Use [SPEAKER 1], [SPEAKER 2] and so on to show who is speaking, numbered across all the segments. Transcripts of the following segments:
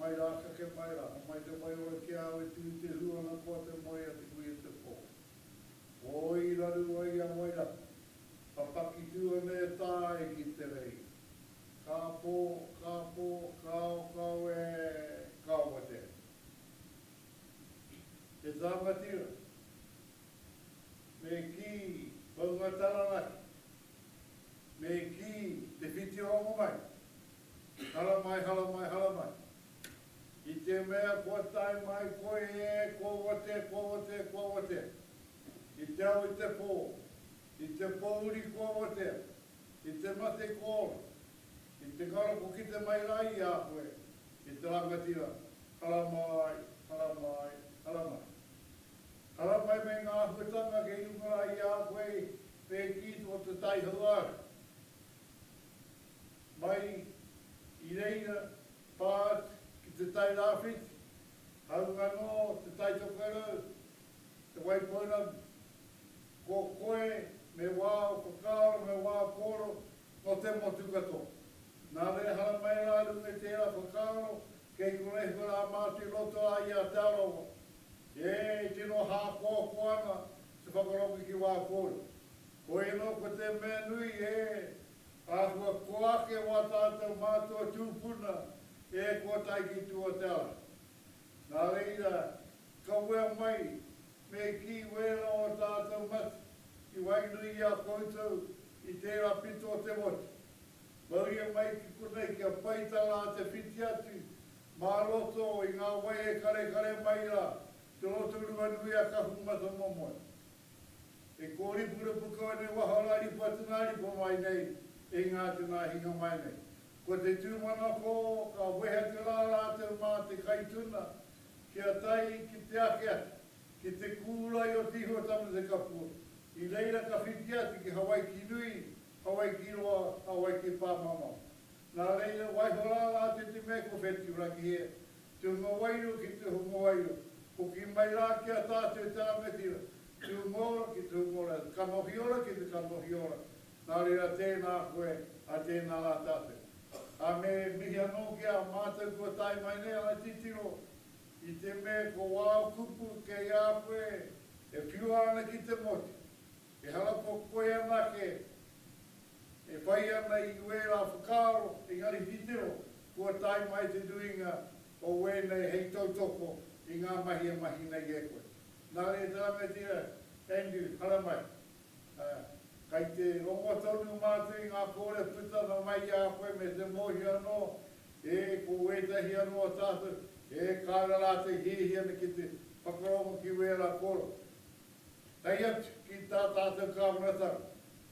[SPEAKER 1] mai rā, kake mai rā, mai te mai ora ki au e tū te huanga ko te mai a te kui e te pō. O I raru ai a mai rā, papaki tua me tā e ki te rei. Ka pō, kao e, kao a te. Te tāmatira, me ki paunga taranaki, me ki te whiti rongo mai. Hala mai. I te mea kua tai mai koe e, kua wate. I te au i te pō. I te pōuri kua wate. I te mate kōra. I te kara ko ki te mai rai a koe. I te rangatira. Hala mai. Hala mai me ngā huatanga ke iunga rai a koe. Pe ki o te tai hauara. Mai I reira pāt ki te tai rāwhiti, haunga no te tai tokarau, te waipoinam, ko koe me wā o kakao, me wā koro, no te motu kato. Nā re hala mai rāru me tērā kakao, kei kurehi kura māti roto a ia te arowa. E tino hā kōkuanga, te whakarongi ki wā koro. Koe no ko te mea nui Ahua koake wa tātou mātua tūpuna e kua tai ki tua te ala. Nā reira, ka wea mai me ki wera o tātou mati I wainui a koutou I tērā pito o te moti. Mauria mai ki kunei kia paitala te whiti atu, mā roto I ngā wai e kare mai rā, te roto rua nui a ka humata momoi. E kōripu puka ne waharari patunari po mai nei, E ngā tuna hinga mai nei. Ko te tūmana ko, ka weha te rā te mā te kaituna, kia tai ki te ake ki te kūrai o tiho tamu te kapua. I reira ka whiti ati ki Hawaii ki nui, Hawaii ki roa, Hawaii ki pāmama. Nā reira waiho rā te me ko whetu raki he. Te hunga wairu ki te hunga wairu. Ko ki mai rā ki a tātou tā metira. Te hungora ki te hungora. Kanohiora ki te kanohiora. Nā reira tēnā koe, a tēnā rā tātou. A me mihi anō ki a mātou kua tai mai nei a titiro. I te me ko wāo kupu kei a koe, e whiuana ki te moti. E hala ko koe anake, e whai ana I wera whakaro, I ngari titiro, kua tai mai te duinga o wēnei hei tautoko I ngā mahi nei e koe. Nā reira tā me tira, Andrew, hala mai. Kai te rongo taunu mātou I ngā kore puta na mai a koe me te mohi anō, e ko wetahi anō tātou, e kāra rā te hihi ana ki te whakarongo ki wera koro. Tai atu ki tā tātou kāwanatara,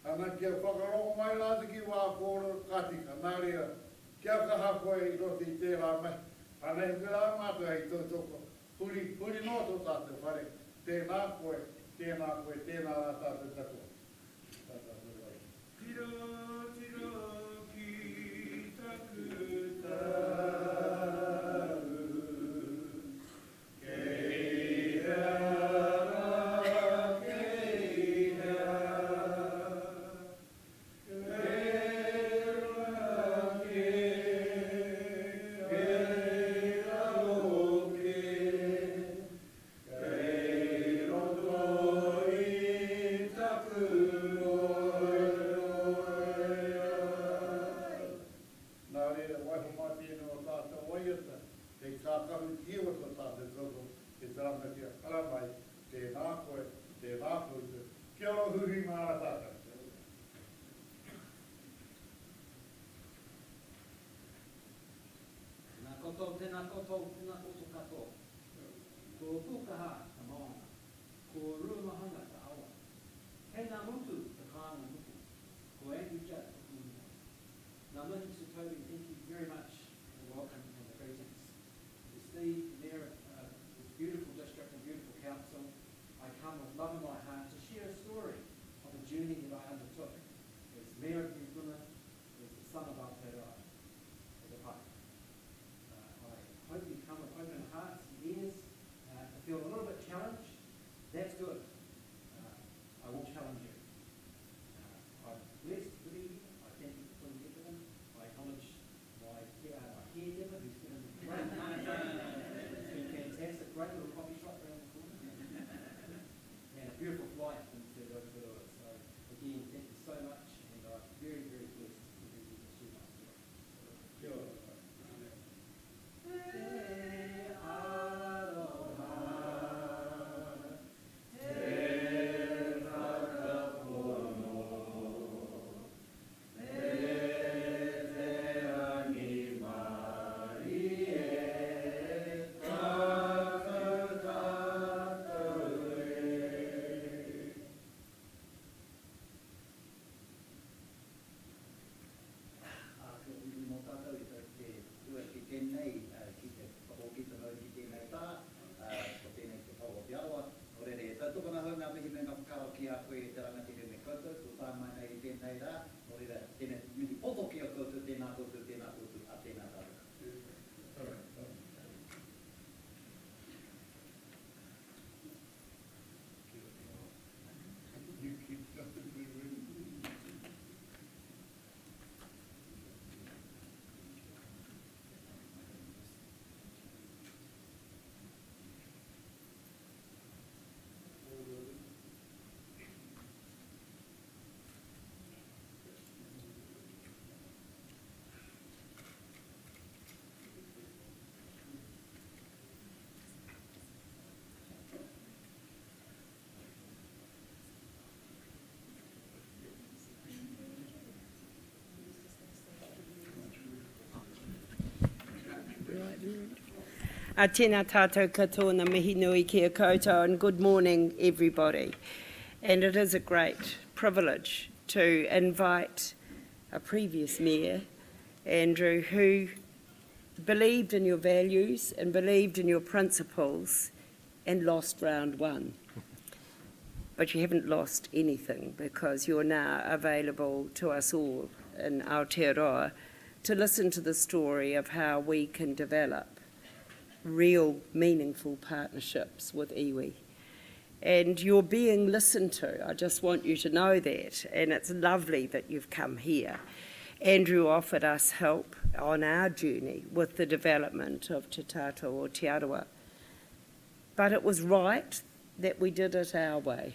[SPEAKER 1] ana kia whakarongo mai rātu ki wā koro katika, nā reira, kia kaha koe I roti I tērā mai, ana I ngā mātou hei tautoko, huri noto tātou whare, tēnā koe, tēnā rā tātou katoa. Tiro ki taku tāu, kei hea, kei
[SPEAKER 2] Tēnā koutou katoa. Ko pukaha ka maonga. Ko rumahanga ka awa. Tēnā mutu ka kāna mutu. Ko Andrew Judd ka kūmua. Nā Miki Satobi, thank you very much for the welcome and the greetings. To Steve, Mayor of this beautiful district and beautiful council, I come with love in my heart to share a story of a journey that I undertook as Mayor of New Plymouth, as the son of Aotearoa, as a pai. I hope you come with open hearts and ears. I feel a little bit challenged. That's good. I will challenge you. I'm blessed to be here. I thank you for putting me in. I
[SPEAKER 3] Tēnā tātou katoa na mihi nui kia koutou, and good morning everybody. And it is a great privilege to invite a previous mayor, Andrew, who believed in your values and believed in your principles and lost round one. But you haven't lost anything, because you're now available to us all in Aotearoa to listen to the story of how we can develop real, meaningful partnerships with iwi. And you're being listened to. I just want you to know that. And it's lovely that you've come here. Andrew offered us help on our journey with the development of Te Tātou o Te Arawa. But it was right that we did it our way.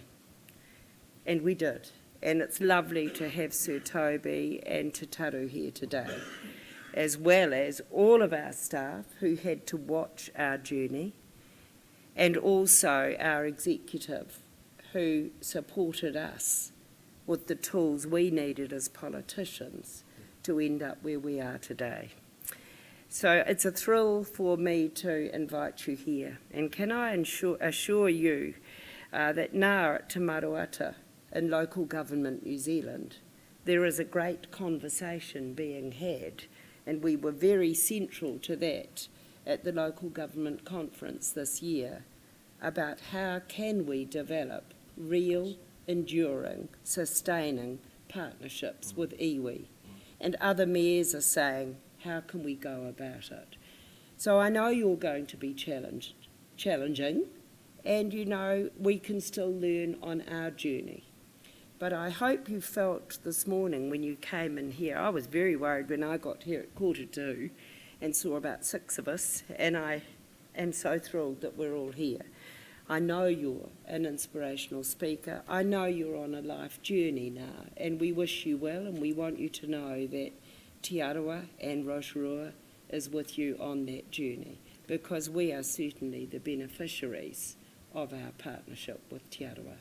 [SPEAKER 3] And we did. And it's lovely to have Sir Toby and Te Taru here today, as well as all of our staff who had to watch our journey, and also our executive who supported us with the tools we needed as politicians to end up where we are today. So it's a thrill for me to invite you here. And can I assure you that now at Te Maruata in local government New Zealand, there is a great conversation being had, and we were very central to that at the local government conference this year, about how can we develop real, enduring, sustaining partnerships with iwi. And other mayors are saying, how can we go about it? So I know you're going to be challenging, and you know we can still learn on our journey. But I hope you felt this morning when you came in here, I was very worried when I got here at 2:15 and saw about 6 of us, and I am so thrilled that we're all here. I know you're an inspirational speaker. I know you're on a life journey now, and we wish you well, and we want you to know that Te Arawa and Rotorua is with you on that journey, because we are certainly the beneficiaries of our partnership with Te Arawa.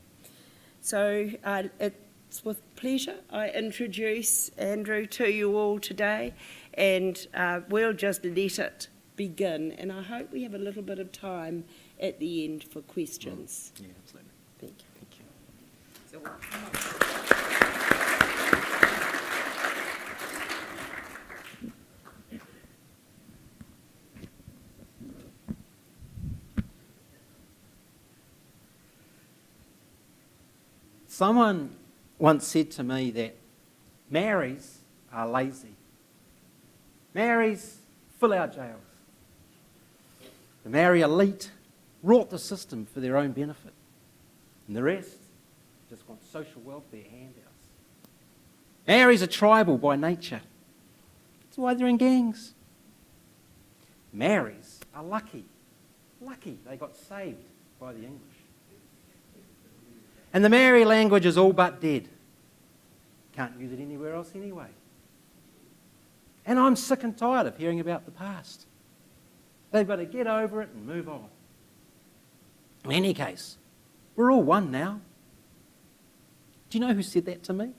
[SPEAKER 3] So it's with pleasure I introduce Andrew to you all today, and we'll just let it begin, and I hope we have a little bit of time at the end for questions.
[SPEAKER 4] Yeah, absolutely.
[SPEAKER 3] Thank you.
[SPEAKER 4] Thank you.
[SPEAKER 3] So we'll come up.
[SPEAKER 4] Someone once said to me that Maoris are lazy. Maoris fill our jails. The Maori elite wrought the system for their own benefit, and the rest just want social welfare handouts. Maoris are tribal by nature. That's why they're in gangs. Maoris are lucky. Lucky they got saved by the English. And the Maori language is all but dead. Can't use it anywhere else anyway. And I'm sick and tired of hearing about the past. They've got to get over it and move on. In any case, we're all one now. Do you know who said that to me?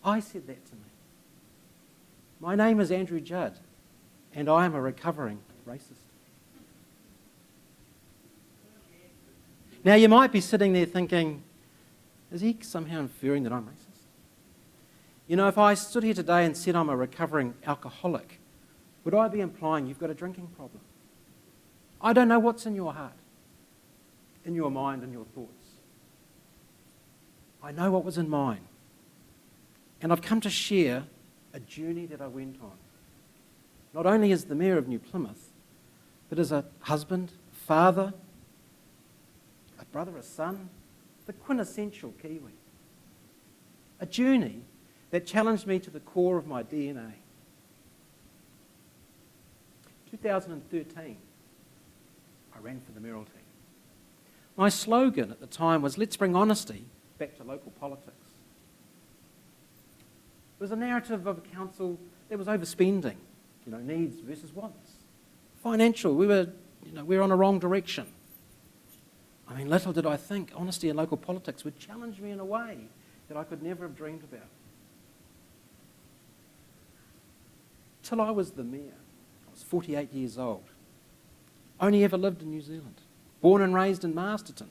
[SPEAKER 4] I said that to me. My name is Andrew Judd, and I am a recovering racist. Now, you might be sitting there thinking, is he somehow inferring that I'm racist? You know, if I stood here today and said I'm a recovering alcoholic, would I be implying you've got a drinking problem? I don't know what's in your heart, in your mind, and your thoughts. I know what was in mine. And I've come to share a journey that I went on, not only as the Mayor of New Plymouth, but as a husband, father, a brother, a son, the quintessential Kiwi. A journey that challenged me to the core of my DNA. 2013, I ran for the mayoralty. My slogan at the time was, let's bring honesty back to local politics. It was a narrative of a council that was overspending, needs versus wants. Financial, we were on a wrong direction. I mean, little did I think honesty in local politics would challenge me in a way that I could never have dreamed about. Till I was the mayor. I was 48 years old. only ever lived in New Zealand, born and raised in Masterton.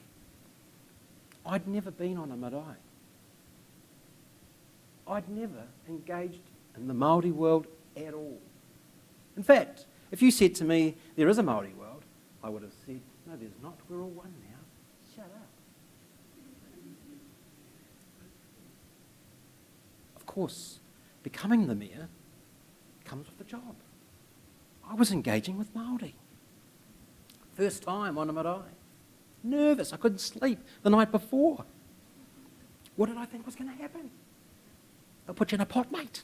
[SPEAKER 4] I'd never been on a marae. I'd never engaged in the Māori world at all. In fact, if you said to me, there is a Māori world, I would have said, no, there's not. We're all one now. Shut up. Of course, becoming the mayor comes with the job. I was engaging with Māori. First time on a marae. Nervous, I couldn't sleep the night before. What did I think was going to happen? They'll put you in a pot, mate.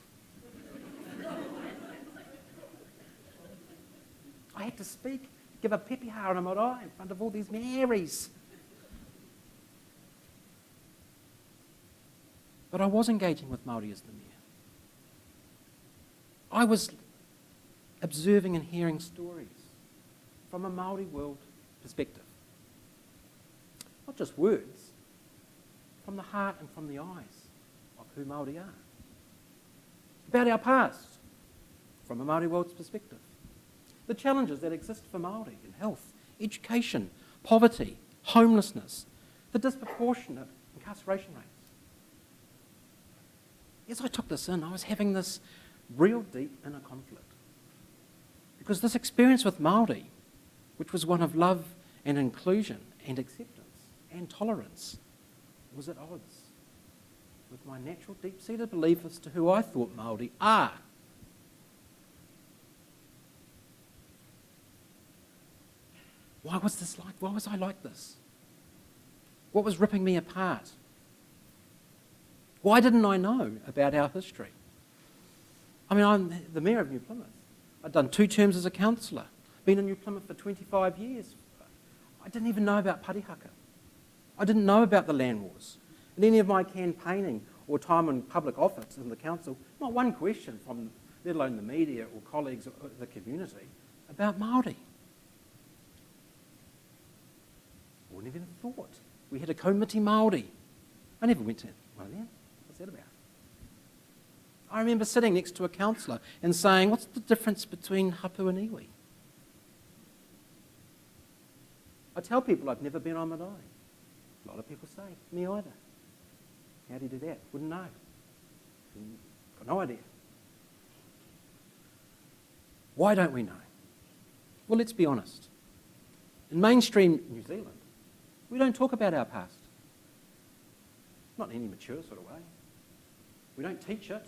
[SPEAKER 4] I had to speak, give a pepeha on a marae in front of all these Maoris. But I was engaging with Māori as the mayor. I was observing and hearing stories from a Māori world perspective. Not just words, from the heart and from the eyes of who Māori are. About our past, from a Māori world's perspective. The challenges that exist for Māori in health, education, poverty, homelessness, the disproportionate incarceration rates. As I took this in, I was having this real deep inner conflict. Because this experience with Māori, which was one of love and inclusion and acceptance and tolerance, was at odds with my natural deep-seated belief as to who I thought Māori are. Why was this like? Why was I like this? What was ripping me apart? Why didn't I know about our history? I mean, I'm the mayor of New Plymouth. I'd done 2 terms as a councillor, been in New Plymouth for 25 years. I didn't even know about parihaka. I didn't know about the land wars. In any of my campaigning or time in public office in the council, not one question from, let alone the media or colleagues or the community, about Māori. I wouldn't have even thought. We had a komiti Māori. I never went to one of them. What's that about? I remember sitting next to a councillor and saying, what's the difference between hapu and iwi? I tell people I've never been on marae. A lot of people say, me either. How do you do that? Wouldn't know. Got no idea. Why don't we know? Well, let's be honest. In mainstream New Zealand, we don't talk about our past. Not in any mature sort of way. We don't teach it.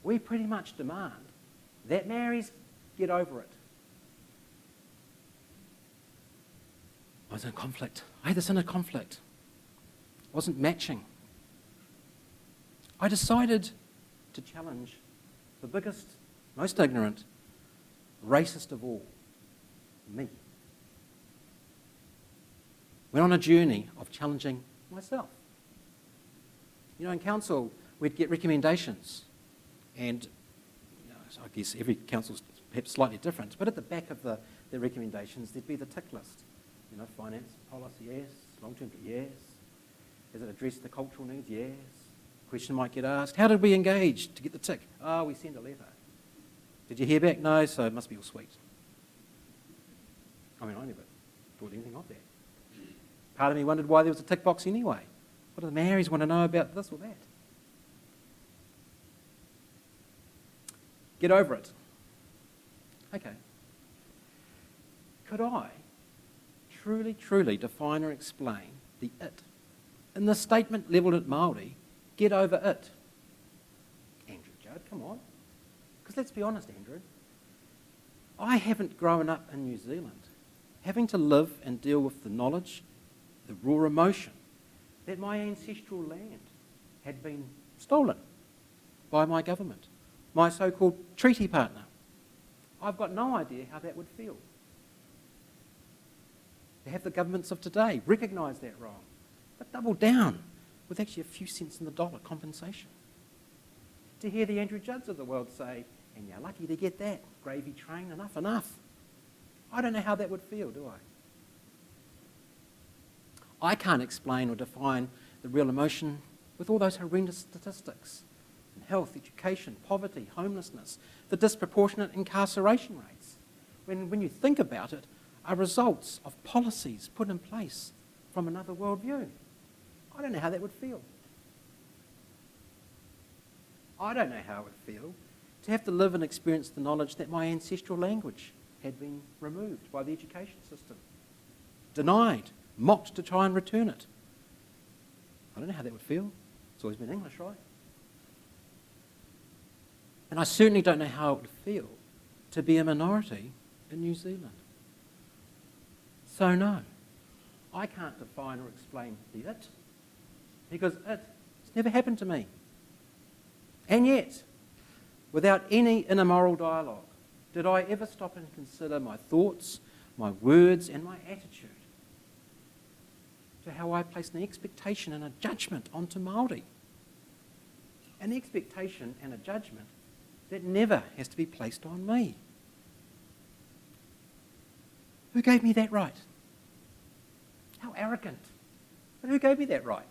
[SPEAKER 4] We pretty much demand that Maoris get over it. I was in conflict. I had this inner conflict. It wasn't matching. I decided to challenge the biggest, most ignorant, racist of all, me. Went on a journey of challenging myself. You know, in council, we'd get recommendations, and you know, so I guess every council's perhaps slightly different, but at the back of the recommendations, there'd be the tick list. You know, finance policy, yes. Long-term, yes. Has it addressed the cultural needs? Yes. Question might get asked, how did we engage to get the tick? Oh, we sent a letter. Did you hear back? No, so it must be all sweet. I mean, I never thought anything of that. Part of me wondered why there was a tick box anyway. What do the Maoris want to know about this or that? Get over it. Okay. Could I truly define or explain the it? In the statement levelled at Māori, get over it. Andrew Judd, come on. Because let's be honest, Andrew, I haven't grown up in New Zealand having to live and deal with the knowledge, the raw emotion, that my ancestral land had been stolen by my government, my so-called treaty partner. I've got no idea how that would feel. To have the governments of today recognise that wrong, but double down with actually a few cents in the dollar compensation. To hear the Andrew Judds of the world say, and you're lucky to get that, gravy train, enough. I don't know how that would feel, do I? I can't explain or define the real emotion with all those horrendous statistics in health, education, poverty, homelessness, the disproportionate incarceration rates, when you think about it, are results of policies put in place from another worldview. I don't know how that would feel. I don't know how it would feel to have to live and experience the knowledge that my ancestral language had been removed by the education system, denied, mocked to try and return it. I don't know how that would feel. It's always been English, right? And I certainly don't know how it would feel to be a minority in New Zealand. So no, I can't define or explain the it, because it's never happened to me. And yet, without any inner moral dialogue, did I ever stop and consider my thoughts, my words, and my attitude to how I place an expectation and a judgment onto Māori. An expectation and a judgment that never has to be placed on me. Who gave me that right? How arrogant. But who gave me that right?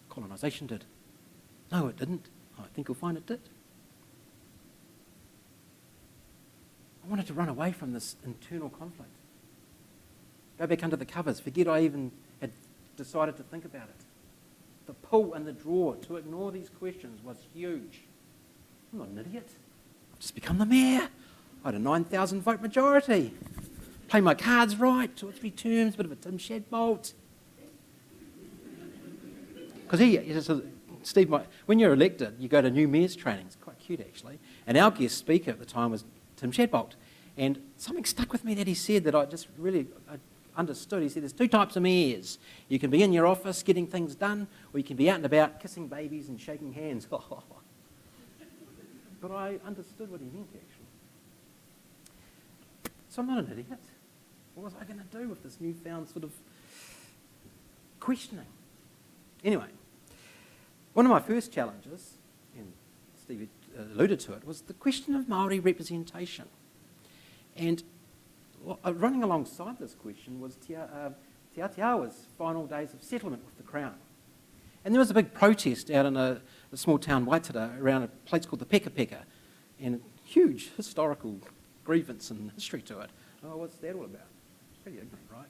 [SPEAKER 4] Colonisation did. No, it didn't. I think you'll find it did. I wanted to run away from this internal conflict. Go back under the covers, forget I even had decided to think about it. The pull and the draw to ignore these questions was huge. I'm not an idiot. I've just become the mayor. I had a 9,000 vote majority. Play my cards right, 2 or 3 terms, bit of a Tim Shadbolt. Because Steve, when you're elected, you go to new mayor's training. It's quite cute, actually. And our guest speaker at the time was Tim Shadbolt. And something stuck with me that he said that I understood. He said there's 2 types of mayors. You can be in your office getting things done, or you can be out and about kissing babies and shaking hands. But I understood what he meant, actually. So I'm not an idiot. What was I going to do with this newfound sort of questioning? Anyway, one of my first challenges, and Steve alluded to it, was the question of Māori representation. And running alongside this question was Te Atiawa's final days of settlement with the Crown. And there was a big protest out in a small town, Waitara, around a place called the Peka Peka, and a huge historical grievance and history to it. Oh, what's that all about? It's pretty ignorant, right?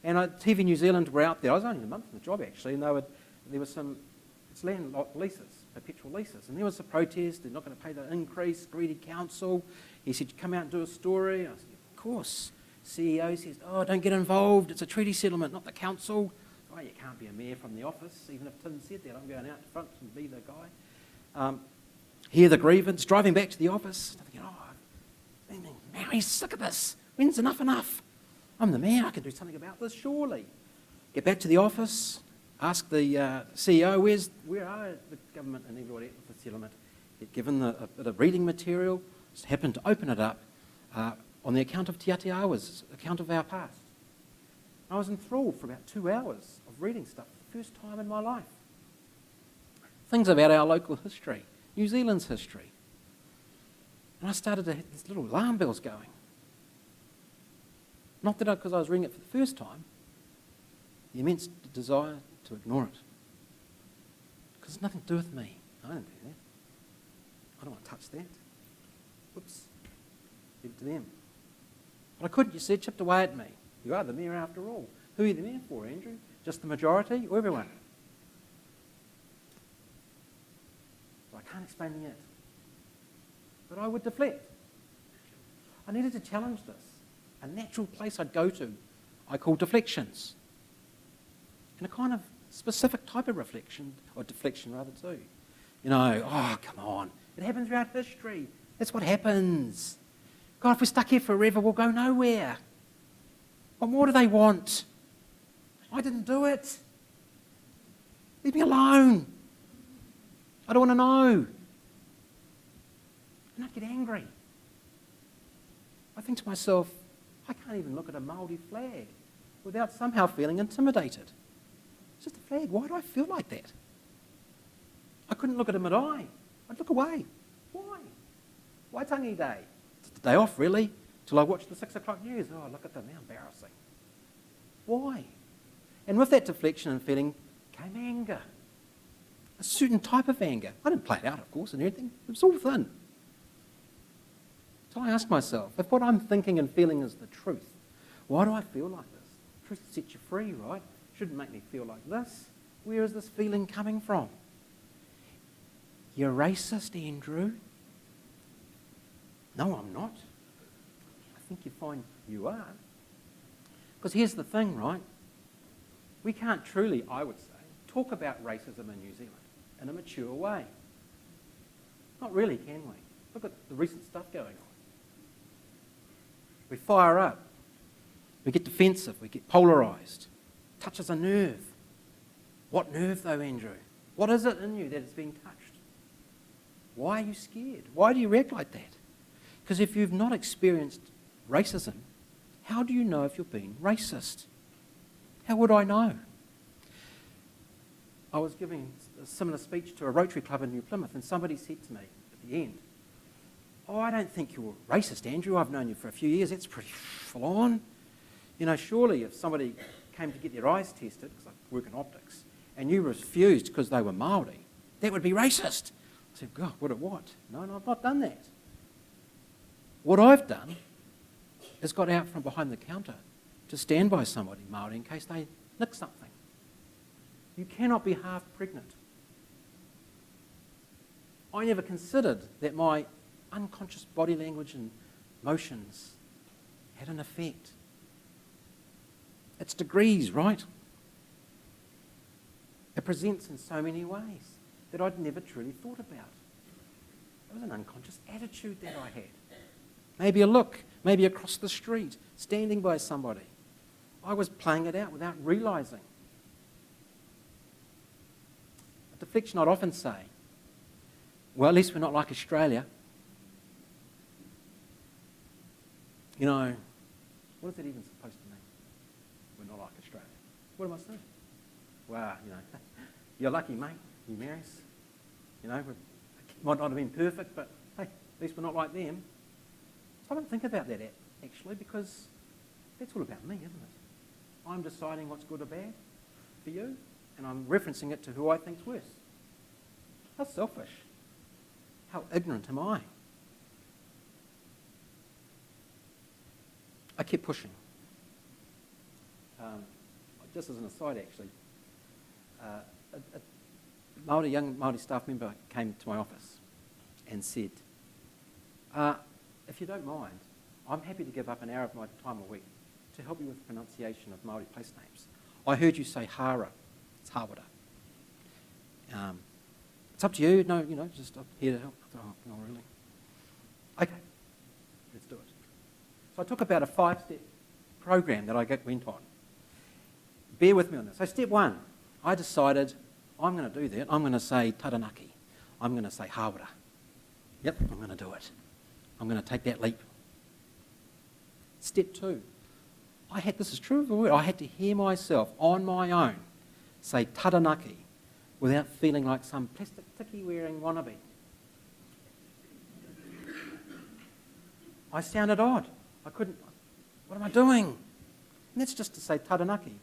[SPEAKER 4] And TV New Zealand were out there. I was only a month in the job, actually, and there was some land leases, perpetual leases, and there was a protest. They're not going to pay the increase, greedy council. He said, come out and do a story. I said, of course. CEO says, oh, don't get involved. It's a treaty settlement, not the council. Oh, you can't be a mayor from the office. Even if Tim said that, I'm going out front and be the guy. Hear the grievance, driving back to the office. I'm thinking, Mary's sick of this. When's enough? I'm the mayor. I can do something about this, surely. Get back to the office, ask the CEO, where are the government and everybody with the settlement? Get given a bit of reading material. Just happened to open it up on the account of Te Atiawa's account of our past. I was enthralled for about 2 hours of reading stuff for the first time in my life. Things about our local history, New Zealand's history. And I started to have these little alarm bells going. Not that because I was reading it for the first time, the immense desire to ignore it. Because it's nothing to do with me. I don't do that. I don't want to touch that. Whoops. Give it to them. But I couldn't, you see, it chipped away at me. You are the mayor after all. Who are you the mayor for, Andrew? Just the majority or everyone? So I can't explain the it. But I would deflect. I needed to challenge this. A natural place I'd go to, I call deflections. And a kind of specific type of reflection, or deflection rather too. You know, oh, come on. It happens throughout history. That's what happens. God, if we're stuck here forever, we'll go nowhere. What more do they want? I didn't do it. Leave me alone. I don't want to know. And I'd get angry. I think to myself, I can't even look at a Māori flag without somehow feeling intimidated. It's just a flag. Why do I feel like that? I couldn't look at a marae. I'd look away. Why? Waitangi Day. It's the day off, really, till I watch the 6 o'clock news. Oh, look at them, how embarrassing. Why? And with that deflection and feeling came anger. A certain type of anger. I didn't play it out, of course, and everything. It was all within. So I ask myself, if what I'm thinking and feeling is the truth, why do I feel like this? Truth sets you free, right? Shouldn't make me feel like this. Where is this feeling coming from? You're racist, Andrew. No, I'm not. I think you find you are. Because here's the thing, right? We can't truly, I would say, talk about racism in New Zealand in a mature way. Not really, can we? Look at the recent stuff going on. We fire up. We get defensive. We get polarised. Touches a nerve. What nerve though, Andrew? What is it in you that is being touched? Why are you scared? Why do you react like that? Because if you've not experienced racism, how do you know if you're being racist? How would I know? I was giving a similar speech to a Rotary Club in New Plymouth, and somebody said to me at the end, "Oh, I don't think you're racist, Andrew. I've known you for a few years. It's pretty full on. You know, surely if somebody came to get their eyes tested, because I work in optics, and you refused because they were Maori, that would be racist." I said, "God, would it what? No, I've not done that. What I've done is got out from behind the counter to stand by somebody Maori in case they nick something. You cannot be half pregnant. I never considered that my unconscious body language and motions had an effect. It's degrees, right? It presents in so many ways that I'd never truly thought about. It was an unconscious attitude that I had. Maybe a look, maybe across the street, standing by somebody. I was playing it out without realising. A deflection I'd often say, well, at least we're not like Australia. You know, what is that even supposed to mean? We're not like Australia. What am I saying? Well, you know, you're lucky, mate. You marry us. You know, we might not have been perfect, but hey, at least we're not like them. So I don't think about that actually, because that's all about me, isn't it? I'm deciding what's good or bad for you, and I'm referencing it to who I think's worse. How selfish. How ignorant am I? I kept pushing. Just as an aside, actually, a young Māori staff member came to my office and said, "If you don't mind, I'm happy to give up an hour of my time a week to help you with the pronunciation of Māori place names. I heard you say hara, it's hawara. It's up to you, no, you know, just I'm here to help." I thought, "Oh, not really." Okay, let's do it. So I took about a 5-step program that I went on. Bear with me on this. So step 1, I decided I'm going to do that. I'm going to say taranaki. I'm going to say hawara. Yep, I'm going to do it. I'm going to take that leap. Step 2, this is true of the word, I had to hear myself on my own say taranaki without feeling like some plastic ticky wearing wannabe. I sounded odd. I couldn't, what am I doing? And that's just to say taranaki.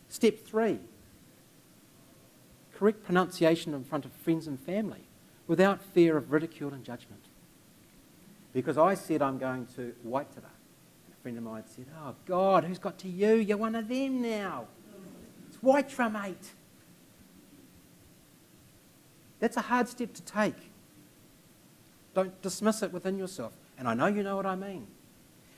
[SPEAKER 4] Step 3, correct pronunciation in front of friends and family without fear of ridicule and judgment. Because I said I'm going to Waitangi, and a friend of mine said, "Oh God, who's got to you? You're one of them now. It's Waitra, mate." That's a hard step to take. Don't dismiss it within yourself. And I know you know what I mean.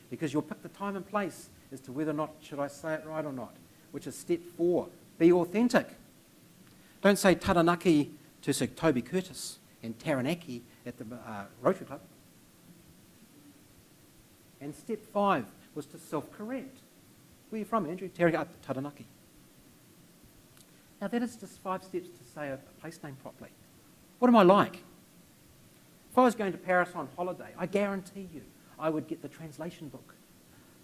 [SPEAKER 4] Because you'll pick the time and place as to whether or not should I say it right or not, which is step 4. Be authentic. Don't say taranaki to Sir Toby Curtis and taranaki at the Rotary Club. And step 5 was to self-correct. Where are you from, Andrew? Taranaki. Now that is just 5 steps to say a place name properly. What am I like? If I was going to Paris on holiday, I guarantee you I would get the translation book.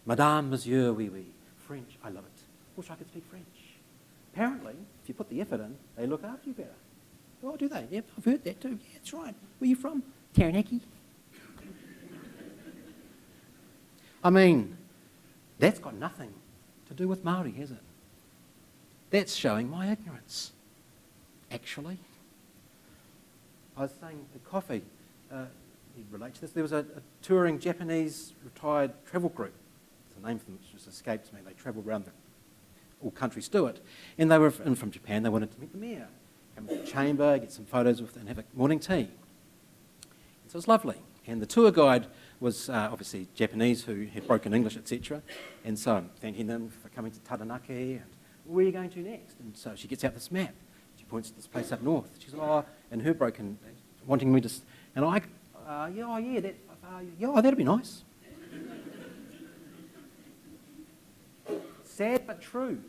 [SPEAKER 4] Madame, Monsieur, oui, oui. French, I love it. Wish I could speak French. Apparently, if you put the effort in, they look after you better. Oh, do they? Yep, I've heard that too. Yeah, that's right. Where are you from? Taranaki. I mean, that's got nothing to do with Maori, has it? That's showing my ignorance, actually. I was saying the coffee, you'd relate to this. There was a touring Japanese retired travel group. It's a name for them, it just escapes me. They travelled around all countries do it. And they were in from Japan. They wanted to meet the mayor, come to the chamber, get some photos with, and have a morning tea. And so it was lovely. And the tour guide was obviously Japanese who had broken English, etc. And so I'm thanking them for coming to Taranaki. And where are you going to next? And so she gets out this map. She points to this place up north. She says, oh, and her broken, wanting me to, and I, that'd be nice. Sad but true.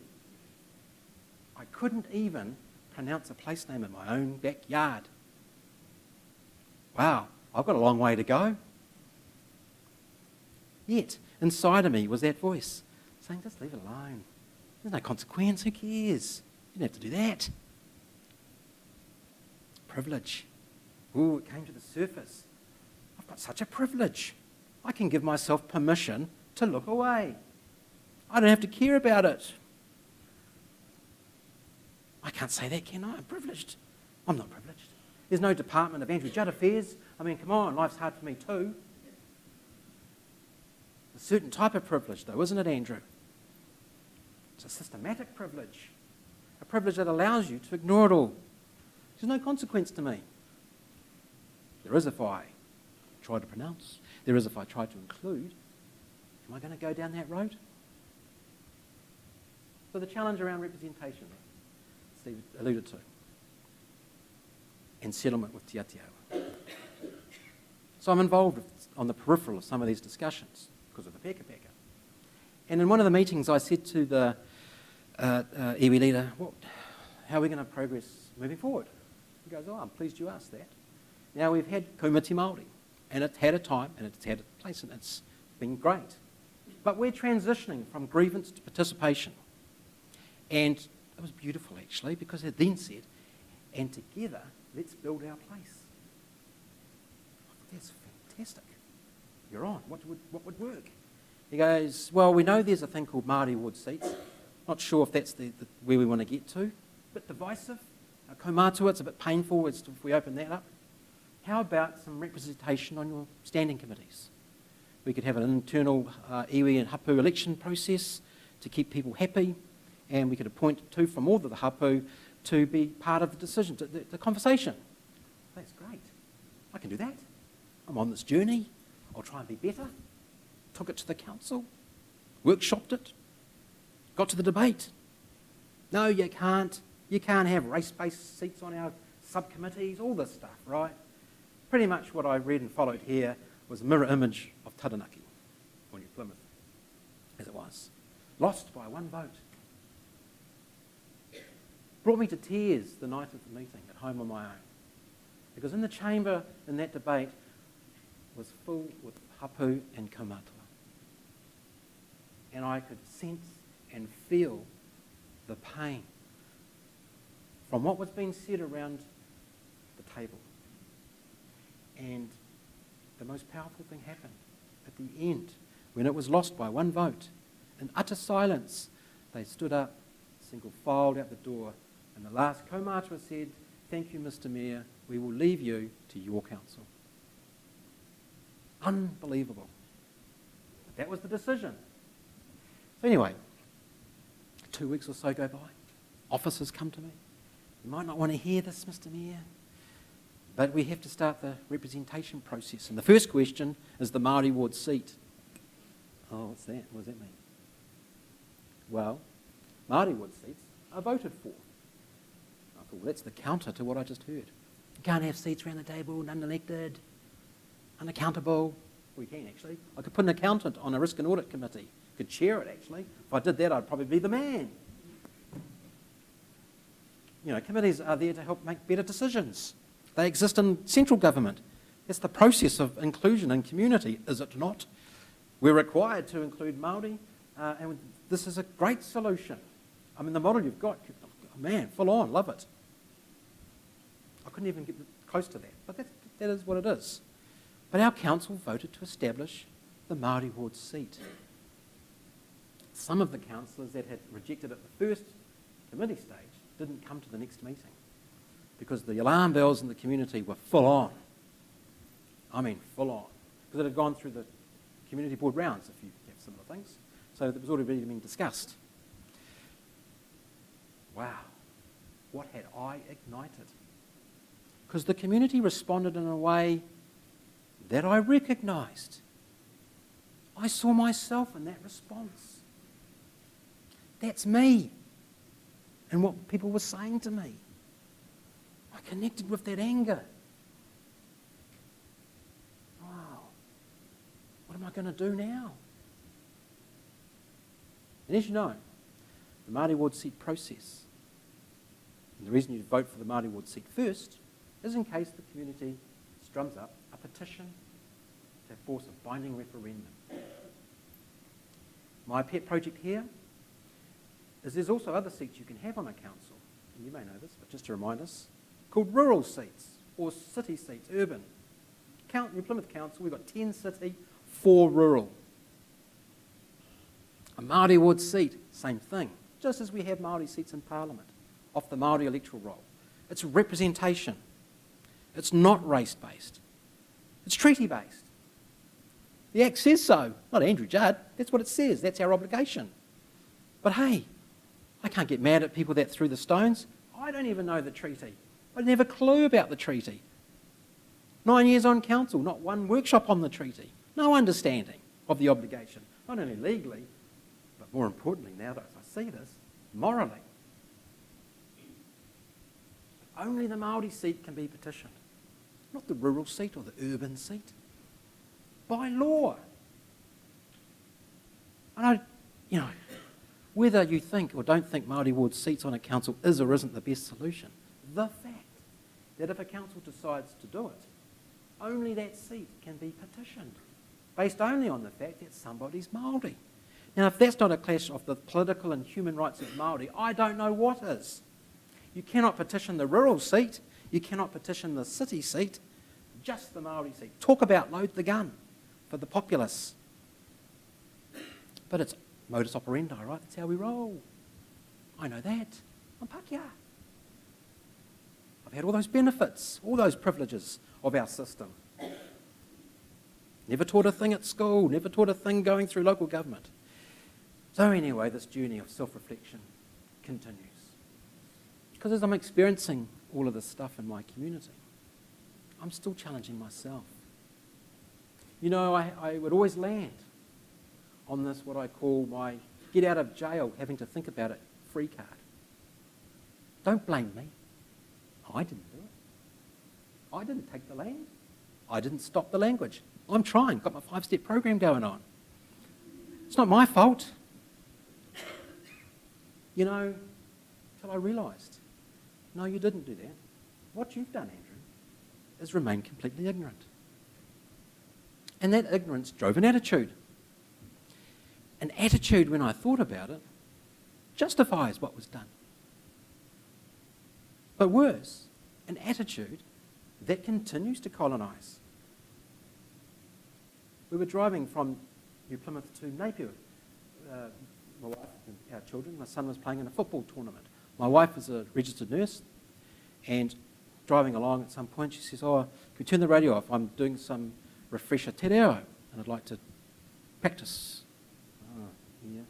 [SPEAKER 4] I couldn't even pronounce a place name in my own backyard. Wow, I've got a long way to go. Yet, inside of me was that voice saying, just leave it alone. There's no consequence, who cares? You don't have to do that. Privilege. Ooh, it came to the surface. I've got such a privilege. I can give myself permission to look away. I don't have to care about it. I can't say that, can I? I'm privileged. I'm not privileged. There's no Department of Andrew Judd affairs. I mean, come on, life's hard for me too. A certain type of privilege, though, isn't it, Andrew? It's a systematic privilege. A privilege that allows you to ignore it all. There's no consequence to me. There is if I try to pronounce. There is if I try to include. Am I going to go down that road? So the challenge around representation, Steve alluded to, and settlement with Te Atiawa. So I'm involved on the peripheral of some of these discussions because of the peka peka. And in one of the meetings I said to the iwi leader, how are we going to progress moving forward? He goes, I'm pleased you asked that. Now we've had kaumiti Māori, and it's had a time and it's had a place and it's been great. But we're transitioning from grievance to participation. And it was beautiful actually, because it then said, and together let's build our place. That's fantastic. You're on. What would work? He goes, well, we know there's a thing called Māori ward seats. Not sure if that's where we want to get to. A bit divisive. Kaumātua, it's a bit painful if we open that up. How about some representation on your standing committees? We could have an internal iwi and hapu election process to keep people happy, and we could appoint two from all of the hapu to be part of the decision, the conversation. That's great. I can do that. I'm on this journey. I'll try and be better. Took it to the council, workshopped it, got to the debate. No, you can't. You can't have race-based seats on our subcommittees, all this stuff, right? Pretty much what I read and followed here was a mirror image of Taranaki, or New Plymouth, as it was. Lost by one vote. Brought me to tears the night of the meeting at home on my own. Because in the chamber, in that debate, was full with hapu and kaumātua. And I could sense and feel the pain from what was being said around the table. And the most powerful thing happened at the end, when it was lost by one vote. In utter silence, they stood up, single filed out the door, and the last kaumātua said, "Thank you, Mr. Mayor, we will leave you to your council." Unbelievable. But that was the decision. So anyway, 2 weeks or so go by. Officers come to me. You might not want to hear this, Mr. Mayor, but we have to start the representation process. And the first question is the Māori ward seat. Oh, what's that? What does that mean? Well, Māori ward seats are voted for. I thought, well, that's the counter to what I just heard. You can't have seats around the table, unelected, unaccountable. We can, actually. I could put an accountant on a risk and audit committee. Could chair it, actually. If I did that, I'd probably be the man. You know, committees are there to help make better decisions. They exist in central government. It's the process of inclusion in community, is it not? We're required to include Māori, and this is a great solution. I mean, the model you've got, man, full on, love it. I couldn't even get close to that, but that is what it is. But our council voted to establish the Māori ward seat. Some of the councillors that had rejected it the first committee stage didn't come to the next meeting because the alarm bells in the community were full on. I mean, full on. Because it had gone through the community board rounds, if you have similar things. So it was already being discussed. Wow, what had I ignited? Because the community responded in a way that I recognised. I saw myself in that response. That's me. And what people were saying to me. I connected with that anger. Wow. What am I going to do now? And as you know, the Māori ward seat process, and the reason you vote for the Māori ward seat first is in case the community strums up a petition to force a binding referendum. My pet project here is there's also other seats you can have on a council, and you may know this, but just to remind us, called rural seats or city seats, urban. In Plymouth Council, we've got 10 city, 4 rural. A Māori ward seat, same thing, just as we have Māori seats in Parliament, off the Maori electoral roll. It's representation. It's not race-based. It's treaty-based. The Act says so, not Andrew Judd. That's what it says. That's our obligation. But hey, I can't get mad at people that threw the stones. I don't even know the treaty. I didn't have a clue about the treaty. 9 years on council, not one workshop on the treaty. No understanding of the obligation, not only legally, but more importantly, now that I see this, morally. Only the Māori seat can be petitioned, not the rural seat or the urban seat. By law. And whether you think or don't think Māori ward seats on a council is or isn't the best solution, the fact that if a council decides to do it, only that seat can be petitioned, based only on the fact that somebody's Māori. Now, if that's not a clash of the political and human rights of Māori, I don't know what is. You cannot petition the rural seat, you cannot petition the city seat, just the Māori seat. Talk about load the gun for the populace. But it's modus operandi, right? That's how we roll. I know that. I'm Pākehā. I've had all those benefits, all those privileges of our system. Never taught a thing at school, never taught a thing going through local government. So anyway, this journey of self-reflection continues. Because as I'm experiencing all of this stuff in my community, I'm still challenging myself. You know, I would always land on this, what I call my get out of jail, having to think about it, free card. Don't blame me. I didn't do it. I didn't take the land. I didn't stop the language. I'm trying, got my 5-step program going on. It's not my fault. You know, till I realised, no, you didn't do that. What you've done, Andrew, is remain completely ignorant. And that ignorance drove an attitude. An attitude, when I thought about it, justifies what was done. But worse, an attitude that continues to colonise. We were driving from New Plymouth to Napier. My wife and our children, my son was playing in a football tournament. My wife is a registered nurse, and driving along at some point, she says, "Oh, can we turn the radio off? I'm doing some refresher te reo, and I'd like to practice." Oh, yeah.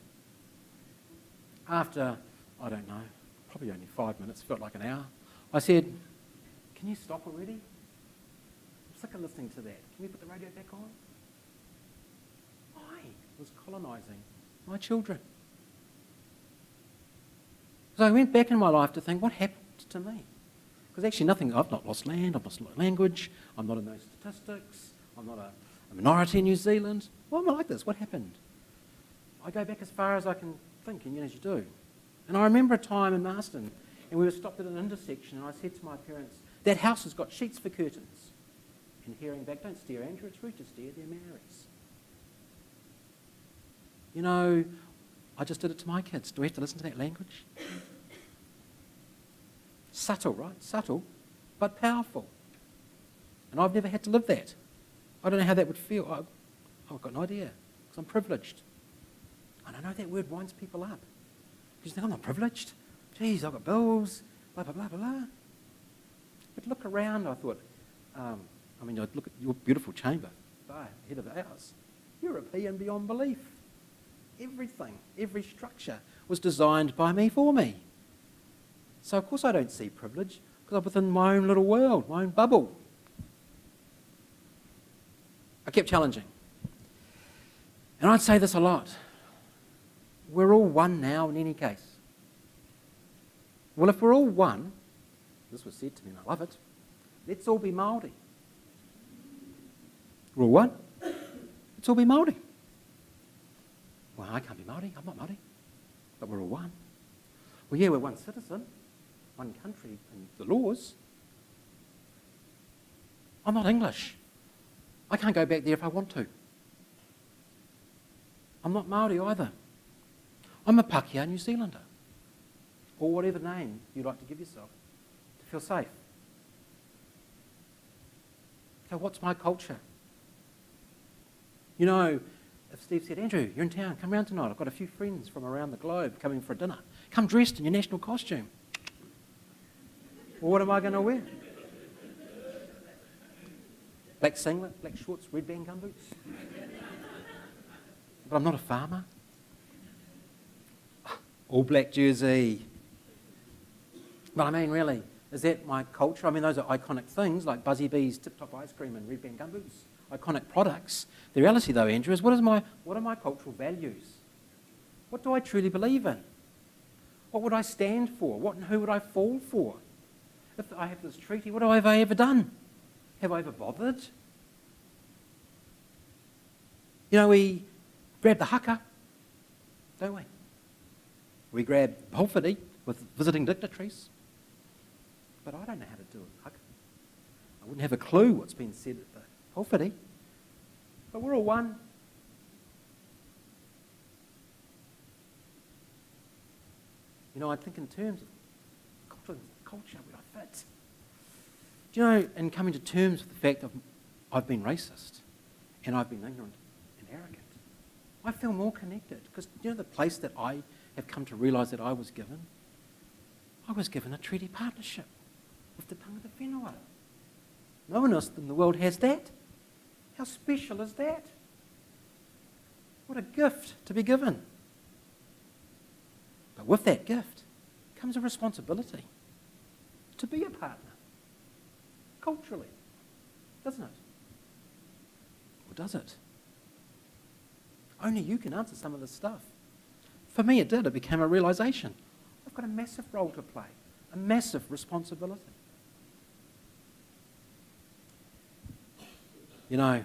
[SPEAKER 4] After, I don't know, probably only 5 minutes, felt like an hour, I said, "Can you stop already? I'm sick of listening to that. Can we put the radio back on?" I was colonising my children. So I went back in my life to think, what happened to me? Because actually nothing, I've not lost land, I've lost language, I'm not in those statistics, I'm not a minority in New Zealand. Why am I like this? What happened? I go back as far as I can think, and as you do. And I remember a time in Marston, and we were stopped at an intersection, and I said to my parents, that house has got sheets for curtains. And hearing back, don't stare, Andrew, it's rude to stare, they're Maoris. You know, I just did it to my kids. Do we have to listen to that language? Subtle, right? Subtle, but powerful. And I've never had to live that. I don't know how that would feel. I've got no idea, because I'm privileged. And I know that word winds people up. Because you think, I'm not privileged. Geez, I've got bills, blah, blah, blah, blah, blah. But look around, I thought, I mean, I look at your beautiful chamber, far ahead of ours. European beyond belief. Everything, every structure was designed by me for me. So of course I don't see privilege, because I'm within my own little world, my own bubble. I kept challenging. And I'd say this a lot. We're all one now in any case. Well, if we're all one, this was said to me and I love it, let's all be Maori. We're all one. Let's all be Maori. Well, I can't be Maori. I'm not Maori. But we're all one. Well, yeah, we're one citizen, one country and the laws. I'm not English. I can't go back there if I want to. I'm not Maori either. I'm a Pākehā New Zealander. Or whatever name you like to give yourself to feel safe. So what's my culture? You know, if Steve said, Andrew, you're in town, come round tonight. I've got a few friends from around the globe coming for dinner. Come dressed in your national costume. Well, what am I going to wear? Black singlet, black shorts, red band gumboots. But I'm not a farmer. All black jersey. But I mean, really, is that my culture? I mean, those are iconic things like Buzzy Bee's Tip Top ice cream and red band gumboots. Iconic products. The reality, though, Andrew, is what are my cultural values? What do I truly believe in? What would I stand for? What and who would I fall for? If I have this treaty, what have I ever done? Have I ever bothered? You know, we grab the haka, don't we? We grab Polfidi with visiting dignitaries. But I don't know how to do it, haka. I wouldn't have a clue what's been said at the Polfidi. But we're all one. You know, I think in terms of culture where I fit. Do you know, in coming to terms with the fact that I've been racist and I've been ignorant and arrogant, I feel more connected. Because, you know, the place that I have come to realise that I was given a treaty partnership with the tangata whenua. No one else in the world has that. How special is that? What a gift to be given. But with that gift comes a responsibility to be a partner. Culturally. Doesn't it? Or does it? Only you can answer some of this stuff. For me it did. It became a realisation. I've got a massive role to play. A massive responsibility. You know,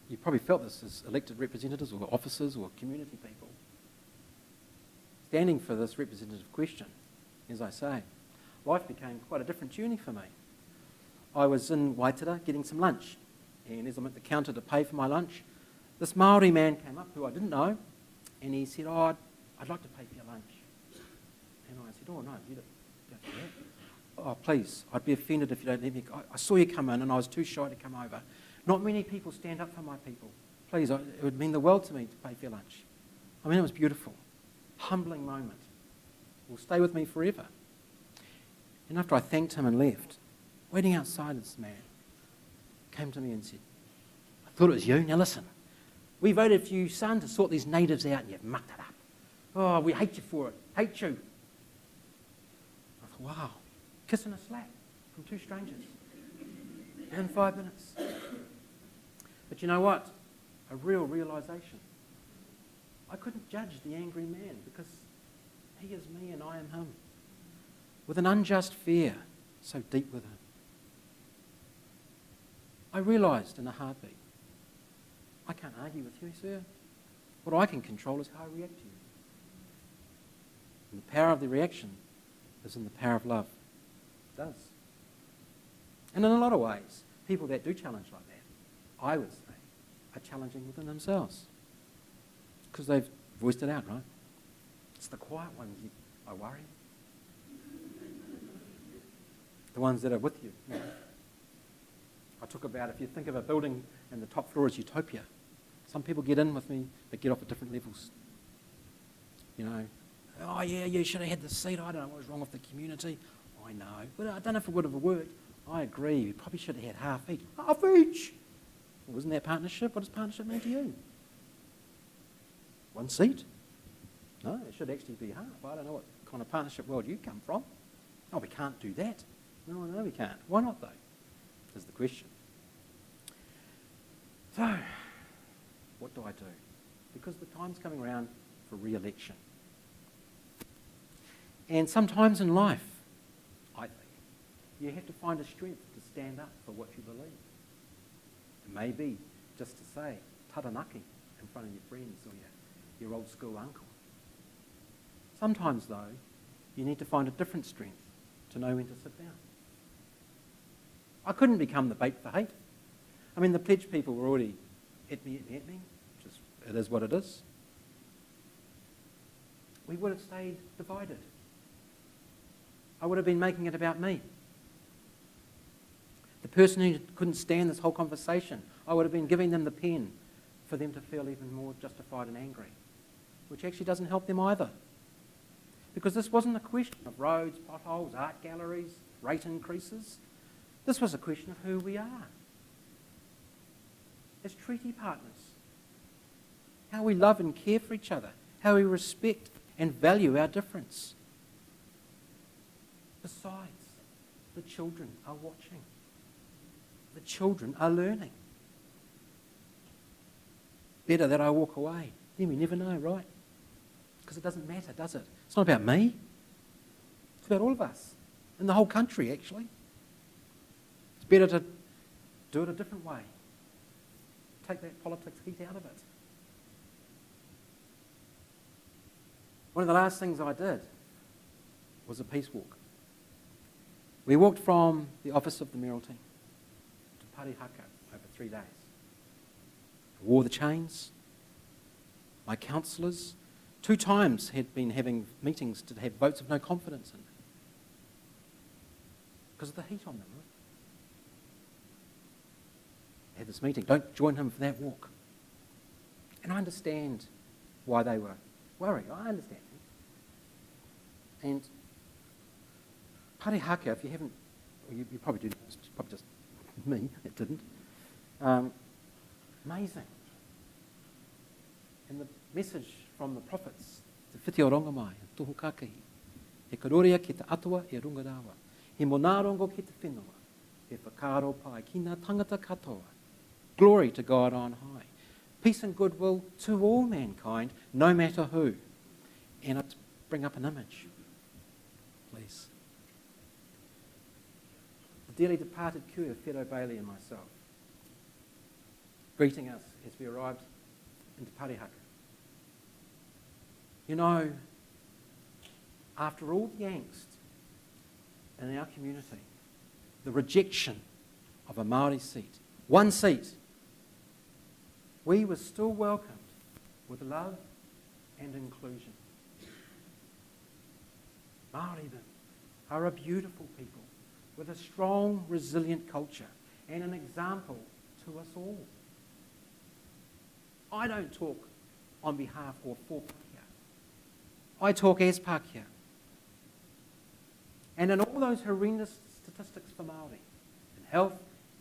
[SPEAKER 4] you probably felt this as elected representatives or officers or community people. Standing for this representative question, as I say, life became quite a different journey for me. I was in Waitangi getting some lunch, and as I'm at the counter to pay for my lunch, this Maori man came up who I didn't know, and he said, "Oh, I'd like to pay for your lunch." And I said, "Oh, no, you don't do that. Oh, please, I'd be offended if you don't let me. I saw you come in, and I was too shy to come over. Not many people stand up for my people. Please, it would mean the world to me to pay for your lunch." I mean, it was beautiful. Humbling moment. Will stay with me forever. And after I thanked him and left, waiting outside, this man came to me and said, "I thought it was you. Now listen, we voted for you, son, to sort these natives out, and you've mucked it up. Oh, we hate you for it. Hate you." I thought, wow, kiss and a slap from two strangers in 5 minutes. But you know what? A real realisation. I couldn't judge the angry man because he is me and I am him. With an unjust fear so deep within. I realised in a heartbeat, I can't argue with you, sir. What I can control is how I react to you. And the power of the reaction is in the power of love. It does. And in a lot of ways, people that do challenge like that, I would say, are challenging within themselves. Because they've voiced it out, right? It's the quiet ones I worry. The ones that are with you. You know. I talk about, if you think of a building and the top floor is utopia, some people get in with me, but get off at different levels. You know, "Oh yeah, you should have had the seat. I don't know what was wrong with the community." I know, but I don't know if it would have worked. I agree, we probably should have had half each. Half each! Well, isn't that partnership? What does partnership mean to you? One seat? No, it should actually be half. I don't know what kind of partnership world you come from. Oh, we can't do that. No, we can't. Why not, though? Is the question. So, what do I do? Because the time's coming around for re-election. And sometimes in life, I think, you have to find a strength to stand up for what you believe. It may be just to say taranaki in front of your friends or your old school uncle. Sometimes, though, you need to find a different strength to know when to sit down. I couldn't become the bait for hate. I mean, the pledge people were already at me, which is, it is what it is. We would have stayed divided. I would have been making it about me. The person who couldn't stand this whole conversation, I would have been giving them the pen for them to feel even more justified and angry, which actually doesn't help them either. Because this wasn't a question of roads, potholes, art galleries, rate increases. This was a question of who we are as treaty partners, how we love and care for each other, how we respect and value our difference. Besides, the children are watching. The children are learning. Better that I walk away. Then we never know, right? Because it doesn't matter, does it? It's not about me. It's about all of us. In the whole country, actually. It's better to do it a different way. Take that politics heat out of it. One of the last things I did was a peace walk. We walked from the office of the Mayoralty to Parihaka over 3 days. I wore the chains. My councillors 2 times had been having meetings to have votes of no confidence in. Because of the heat on them. Right? They had this meeting. Don't join him for that walk. And I understand why they were worried. I understand. And Parihaka, if you haven't, well, you probably do, it's probably just me that didn't. Amazing. And the message from the prophets, te whiti o rongamai, tohu kakehi, he karoria ki te atua e rungarawa, he monarongo ki te whenua, he whakaro pai ki ngā tangata katoa. Glory to God on high. Peace and goodwill to all mankind, no matter who. And I'd bring up an image, please. The dearly departed Kua, Whero Bailey and myself, greeting us as we arrived into Parihaka. You know, after all the angst in our community, the rejection of a Maori seat, one seat, we were still welcomed with love and inclusion. Maori are a beautiful people with a strong, resilient culture and an example to us all. I don't talk on behalf or for Pākehā. I talk as Pākehā. And in all those horrendous statistics for Māori, in health,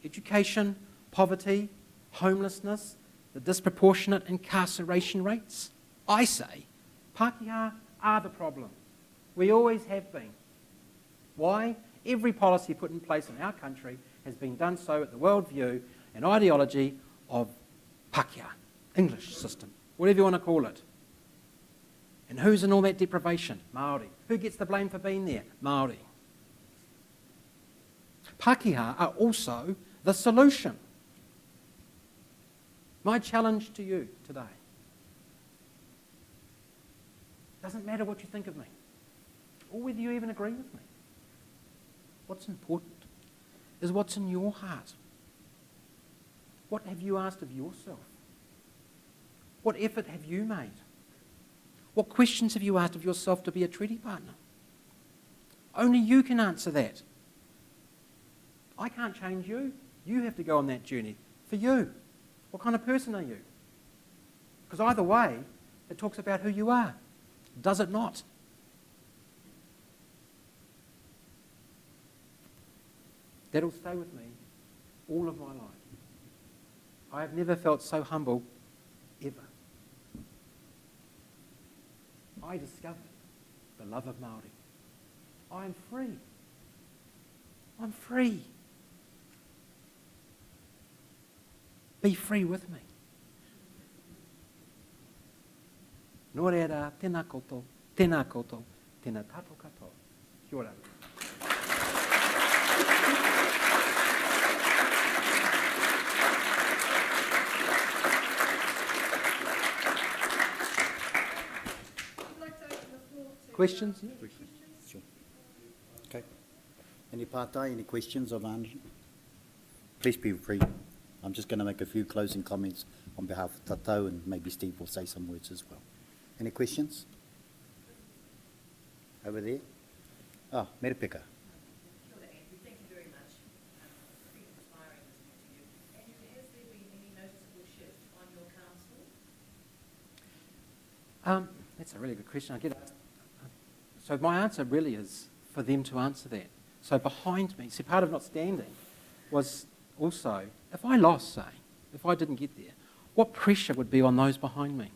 [SPEAKER 4] education, poverty, homelessness, the disproportionate incarceration rates, I say Pākehā are the problem. We always have been. Why? Every policy put in place in our country has been done so at the worldview and ideology of Pākehā, English system, whatever you want to call it. And who's in all that deprivation? Māori. Who gets the blame for being there? Māori. Pākehā are also the solution. My challenge to you today, doesn't matter what you think of me, or whether you even agree with me. What's important is what's in your heart. What have you asked of yourself? What effort have you made? What questions have you asked of yourself to be a treaty partner? Only you can answer that. I can't change you. You have to go on that journey for you. What kind of person are you? Because either way, it talks about who you are. Does it not? That'll stay with me all of my life. I have never felt so humble, ever. I discovered the love of Maori. I am free. I'm free. Be free with me. Nō reira, tēnā koutou, tēnā tātou katoa. Kia ora. Questions? Yeah.
[SPEAKER 5] Sure. Okay. Any pātai, any questions of Andrew? Please be free. I'm just going to make a few closing comments on behalf of Tatau, and maybe Steve will say some words as well. Any questions? Over there? Ah, Meripeka.
[SPEAKER 6] Thank you very much. Pretty inspiring listening to you. Andrew, has there been any noticeable shift on your council?
[SPEAKER 4] That's a really good question. I get asked. So my answer really is for them to answer that. So behind me, see, part of not standing was also, if I lost, say, if I didn't get there, what pressure would be on those behind me?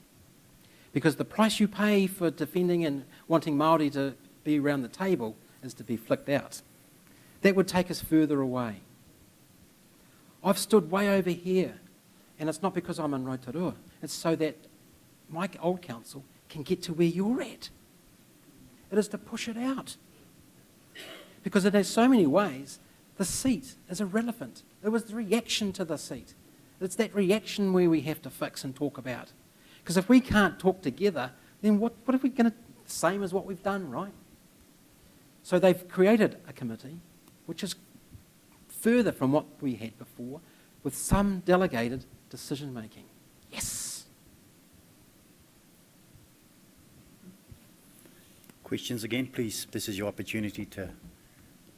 [SPEAKER 4] Because the price you pay for defending and wanting Māori to be around the table is to be flicked out. That would take us further away. I've stood way over here, and it's not because I'm in Rotorua. It's so that my old council can get to where you're at. It is to push it out. Because it has so many ways, the seat is irrelevant. It was the reaction to the seat. It's that reaction where we have to fix and talk about. Because if we can't talk together, then what are we going to, same as what we've done, right? So they've created a committee, which is further from what we had before, with some delegated decision making. Yes.
[SPEAKER 5] Questions again, please. This is your opportunity to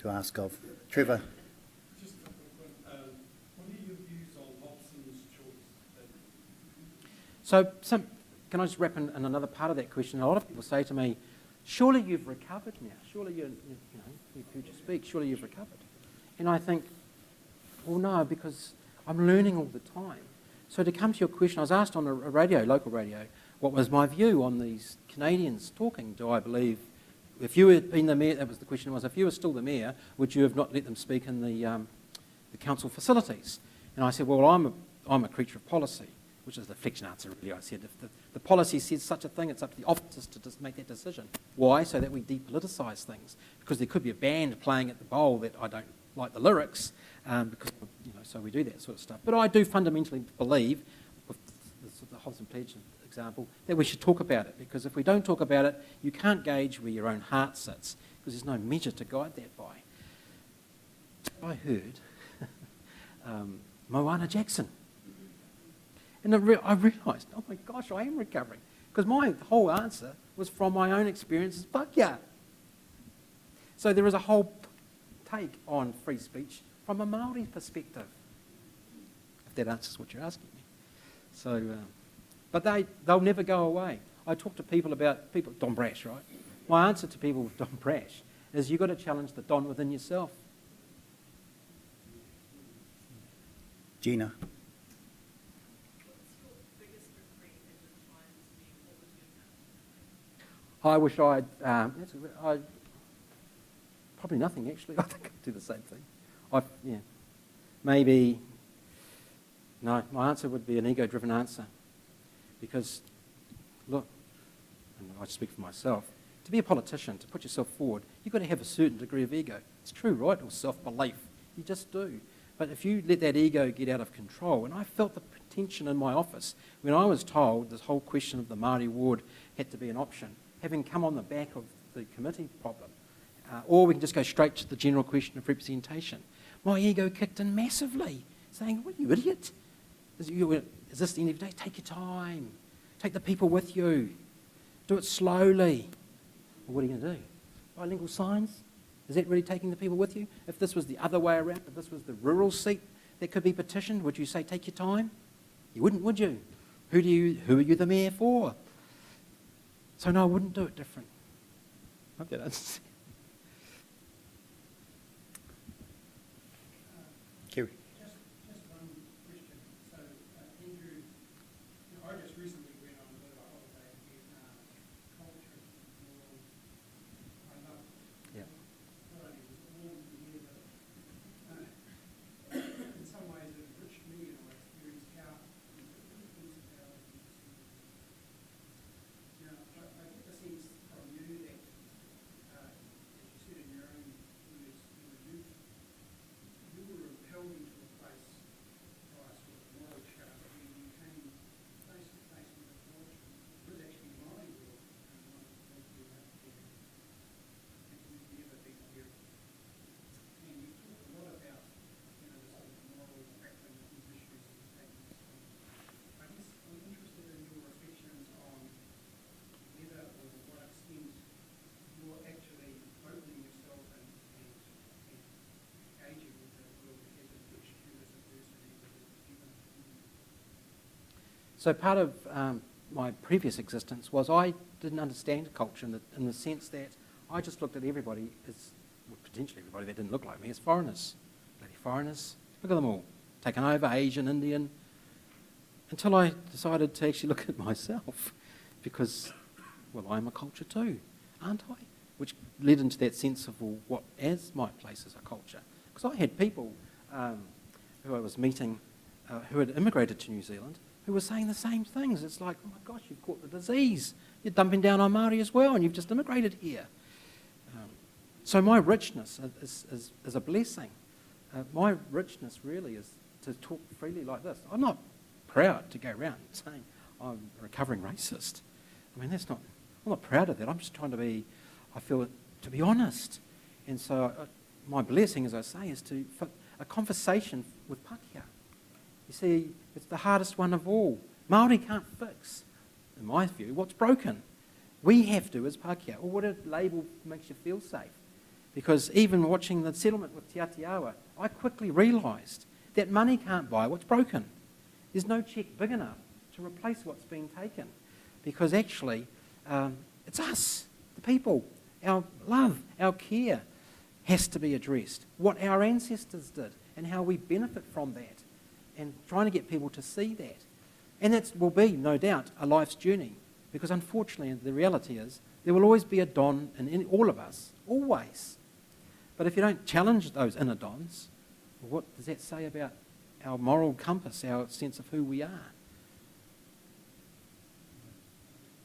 [SPEAKER 5] ask of Trevor.
[SPEAKER 7] Just a quick one. What are your views on Hobson's choice?
[SPEAKER 4] So can I just wrap in another part of that question? A lot of people say to me, surely you've recovered now. Surely we've heard you speak. Surely you've recovered. And I think, well, no, because I'm learning all the time. So to come to your question, I was asked on a radio, local radio, what was my view on these Canadians talking? Do I believe, if you had been the mayor, that was the question was, if you were still the mayor, would you have not let them speak in the council facilities? And I said, well, I'm a creature of policy, which is the flexion answer, really. I said, if the policy says such a thing, it's up to the officers to just make that decision. Why? So that we depoliticise things. Because there could be a band playing at the bowl that I don't like the lyrics, because, so we do that sort of stuff. But I do fundamentally believe, with the Hobson Pledge example, that we should talk about it, because if we don't talk about it, you can't gauge where your own heart sits, because there's no measure to guide that by. I heard Moana Jackson, and I realised, oh my gosh, I am recovering, because my whole answer was from my own experiences. Fuck yeah. So there is a whole take on free speech from a Maori perspective, if that answers what you're asking me. So. But they'll never go away. I talk to people about Don Brash, right? My answer to people with Don Brash is you've got to challenge the Don within yourself.
[SPEAKER 5] Gina.
[SPEAKER 6] What's your biggest regret at the time?
[SPEAKER 4] I wish I'd probably nothing, actually. I think I'd do the same thing. Maybe, no, my answer would be an ego-driven answer. Because, look, and I speak for myself, to be a politician, to put yourself forward, you've got to have a certain degree of ego. It's true, right? Or self-belief. You just do. But if you let that ego get out of control, and I felt the tension in my office when I was told this whole question of the Māori ward had to be an option, having come on the back of the committee problem, or we can just go straight to the general question of representation. My ego kicked in massively, saying, what, you idiot? Is this the end of the day? Take your time. Take the people with you. Do it slowly. Well, what are you going to do? Bilingual signs? Is that really taking the people with you? If this was the other way around, if this was the rural seat that could be petitioned, would you say take your time? You wouldn't, would you? Who are you the mayor for? So no, I wouldn't do it different. I hope that answers. So part of my previous existence was I didn't understand culture in the sense that I just looked at everybody as, well, potentially everybody that didn't look like me, as foreigners. Bloody foreigners. Look at them all. Taken over, Asian, Indian. Until I decided to actually look at myself. Because, well, I'm a culture too, aren't I? Which led into that sense of, well, what as my place as a culture. Because I had people who I was meeting who had immigrated to New Zealand who were saying the same things. It's like, oh my gosh, you've caught the disease. You're dumping down on Maori as well, and you've just immigrated here. So my richness is a blessing. My richness really is to talk freely like this. I'm not proud to go around saying I'm a recovering racist. I mean, I'm not proud of that. I'm just trying to be, I feel, to be honest. And so my blessing, as I say, is to a conversation with Pākehā. You see, it's the hardest one of all. Māori can't fix, in my view, what's broken. We have to as Pākehā. Or what a label makes you feel safe. Because even watching the settlement with Te Atiawa, I quickly realised that money can't buy what's broken. There's no cheque big enough to replace what's been taken. Because actually, it's us, the people. Our love, our care has to be addressed. What our ancestors did and how we benefit from that. And trying to get people to see that. And that will be, no doubt, a life's journey. Because unfortunately, the reality is, there will always be a Don in all of us, always. But if you don't challenge those inner Dons, what does that say about our moral compass, our sense of who we are?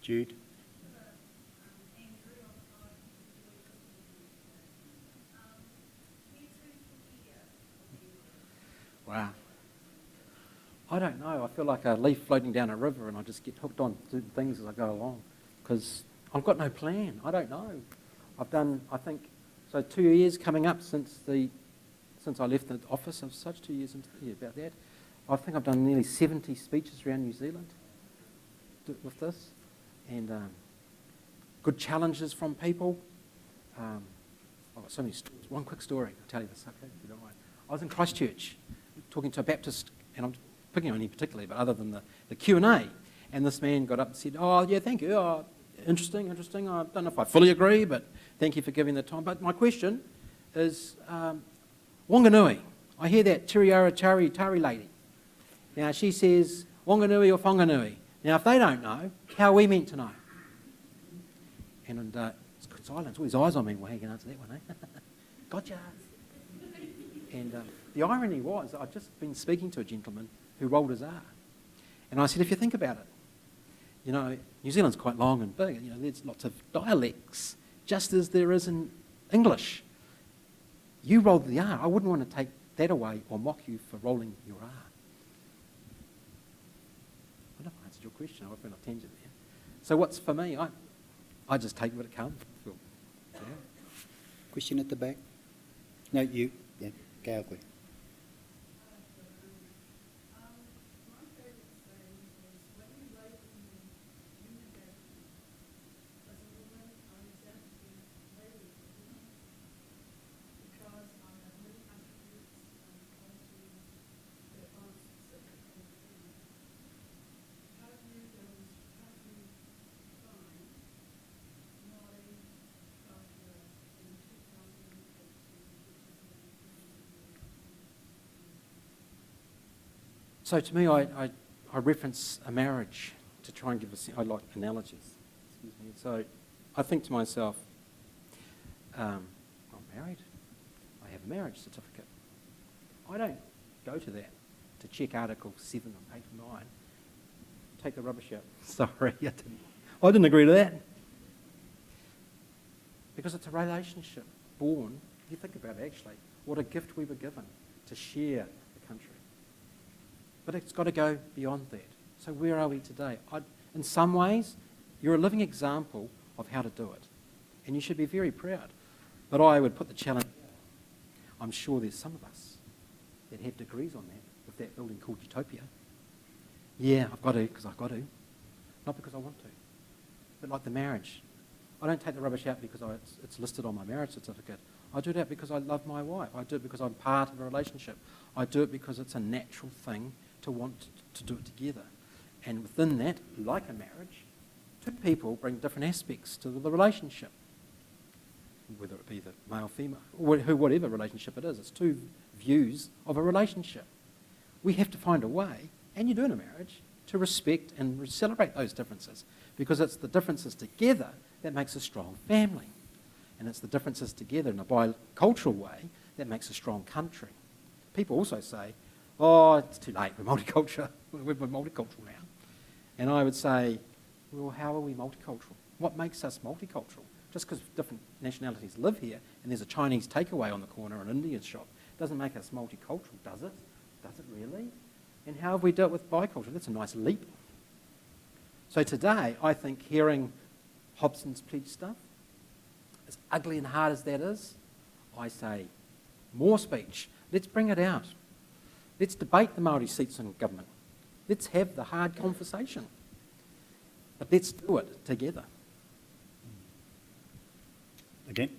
[SPEAKER 5] Jude?
[SPEAKER 4] Wow. I don't know. I feel like a leaf floating down a river and I just get hooked on certain things as I go along because I've got no plan. I don't know. I've done, I think, so 2 years coming up since I left the office of such 2 years into about that. I think I've done nearly 70 speeches around New Zealand with this and good challenges from people. I've got so many stories. One quick story. I'll tell you this, okay, if you don't mind. I was in Christchurch talking to a Baptist, and I'm picking on him particularly, but other than the Q&A, and this man got up and said, oh, yeah, thank you, oh, interesting, I don't know if I fully agree, but thank you for giving the time. But my question is, Wanganui, I hear that Tari lady. Now, she says, Wanganui or Whanganui. Now, if they don't know, how are we meant to know? And it's good silence, all his eyes on me, well, he can answer that one, eh? Gotcha. And the irony was, I'd just been speaking to a gentleman who rolled his R. And I said, if you think about it, you know, New Zealand's quite long and big, you know, there's lots of dialects, just as there is in English. You rolled the R, I wouldn't want to take that away or mock you for rolling your R. I don't know if I answered your question, I went on a tangent there. So what's for me, I just take what it comes. Yeah.
[SPEAKER 5] Question at the back? No, you. Yeah, go quick.
[SPEAKER 4] So to me, I reference a marriage to try and give I like analogies. Excuse me. So I think to myself, I'm married. I have a marriage certificate. I don't go to that to check Article 7 or 8 or 9. Take the rubbish out. Sorry, I didn't agree to that. Because it's a relationship born, if you think about it actually, what a gift we were given to share the country. But it's got to go beyond that. So where are we today? In some ways, you're a living example of how to do it. And you should be very proud. But I would put the challenge, I'm sure there's some of us that have degrees on that, with that building called Utopia. Yeah, I've got to, because I've got to. Not because I want to. But like the marriage. I don't take the rubbish out because it's listed on my marriage certificate. I do that because I love my wife. I do it because I'm part of a relationship. I do it because it's a natural thing to want to do it together. And within that, like a marriage, two people bring different aspects to the relationship, whether it be the male, female, or whatever relationship it is. It's two views of a relationship. We have to find a way, and you do in a marriage, to respect and celebrate those differences, because it's the differences together that makes a strong family. And it's the differences together in a bicultural way that makes a strong country. People also say, oh, it's too late, we're multicultural, we're multicultural now. And I would say, well, how are we multicultural? What makes us multicultural? Just because different nationalities live here and there's a Chinese takeaway on the corner or an Indian shop doesn't make us multicultural, does it? Does it really? And how have we dealt with bicultural? That's a nice leap. So today, I think hearing Hobson's pledge stuff, as ugly and hard as that is, I say, more speech. Let's bring it out. Let's debate the Maori seats in government. Let's have the hard conversation. But let's do it together.
[SPEAKER 5] Again?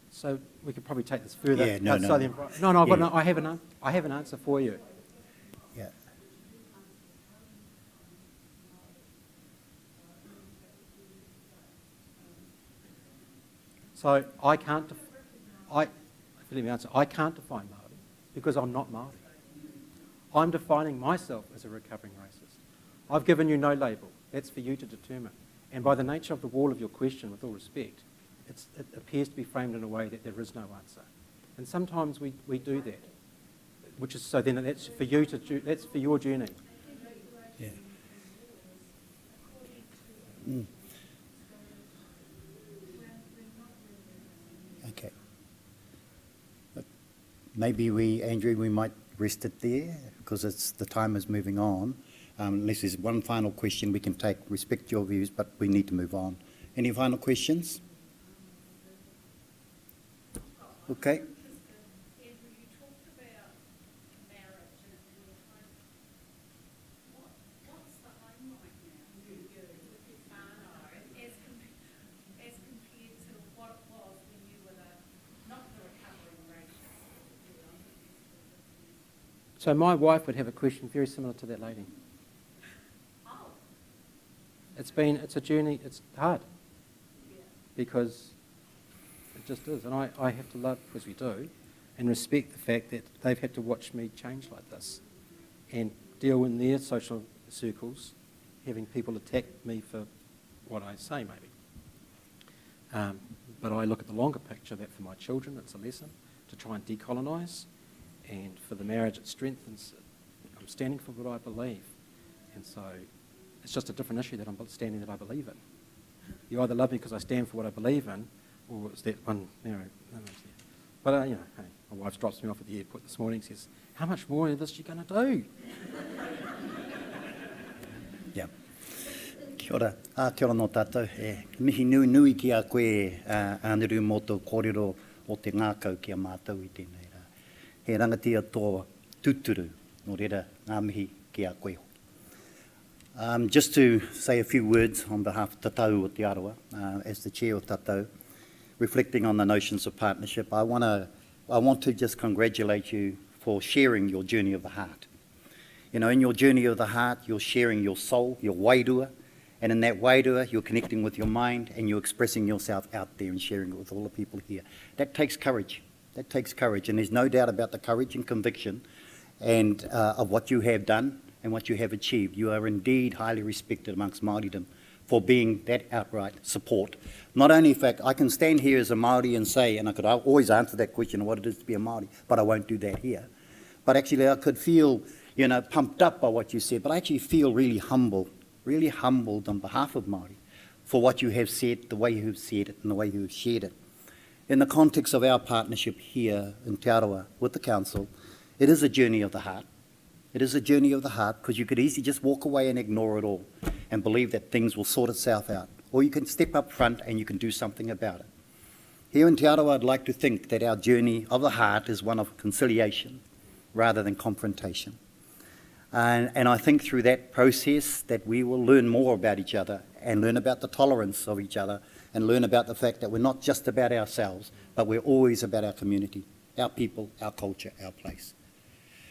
[SPEAKER 4] So we could probably take this further.
[SPEAKER 5] Yeah, no.
[SPEAKER 4] I have an answer for you.
[SPEAKER 5] Yeah.
[SPEAKER 4] So I can't define Maori because I'm not Maori. I'm defining myself as a recovering racist. I've given you no label. That's for you to determine. And by the nature of the wall of your question, with all respect, it appears to be framed in a way that there is no answer. And sometimes we do that, which is so then that's for you that's for your journey.
[SPEAKER 5] Yeah. Mm. Okay. But maybe Andrew, we might rest it there because the time is moving on. Unless there's one final question we can take, respect your views, but we need to move on. Any final questions? Okay.
[SPEAKER 6] Andrew, you talked about marriage and your home. What's the home like now for you with your whānau as compared to what it was when you were not the recovering racist?
[SPEAKER 4] So my wife would have a question very similar to that lady.
[SPEAKER 6] Oh.
[SPEAKER 4] It's a journey, it's hard.
[SPEAKER 6] Yeah.
[SPEAKER 4] Because it just is. And I have to love, as we do, and respect the fact that they've had to watch me change like this and deal in their social circles, having people attack me for what I say, maybe. But I look at the longer picture that for my children, it's a lesson to try and decolonise, and for the marriage, it strengthens. I'm standing for what I believe. And so it's just a different issue that I'm standing that I believe in. You either love me because I stand for what I believe in, or it's that one, But, hey, my wife drops me off at the airport this morning and says, how much more of this are you going to do?
[SPEAKER 5] Yeah. Kia ora. Kia ora no tātou. Mihi nui ki a koe āneru mō tō kōrero o te ngākau ki a mātou i tēnei rā. He rangatia tō tūturu, nō reira ngā mihi ki a koe. Just to say a few words on behalf of Tatau o Te Arawa, as the chair of Tatau, reflecting on the notions of partnership, I want to just congratulate you for sharing your journey of the heart. You know, in your journey of the heart, you're sharing your soul, your wairua, and in that wairua, you're connecting with your mind and you're expressing yourself out there and sharing it with all the people here. That takes courage. That takes courage, and there's no doubt about the courage and conviction and of what you have done and what you have achieved. You are indeed highly respected amongst Māoridom for being that outright support. Not only, in fact, I can stand here as a Māori and say, and I could always answer that question of what it is to be a Māori, but I won't do that here. But actually I could feel, you know, pumped up by what you said, but I actually feel really humbled on behalf of Māori for what you have said, the way you have said it, and the way you have shared it. In the context of our partnership here in Te Arawa with the Council, it is a journey of the heart. It is a journey of the heart because you could easily just walk away and ignore it all and believe that things will sort itself out. Or you can step up front and you can do something about it. Here in Te Arawa, I'd like to think that our journey of the heart is one of conciliation rather than confrontation. And I think through that process that we will learn more about each other and learn about the tolerance of each other and learn about the fact that we're not just about ourselves, but we're always about our community, our people, our culture, our place.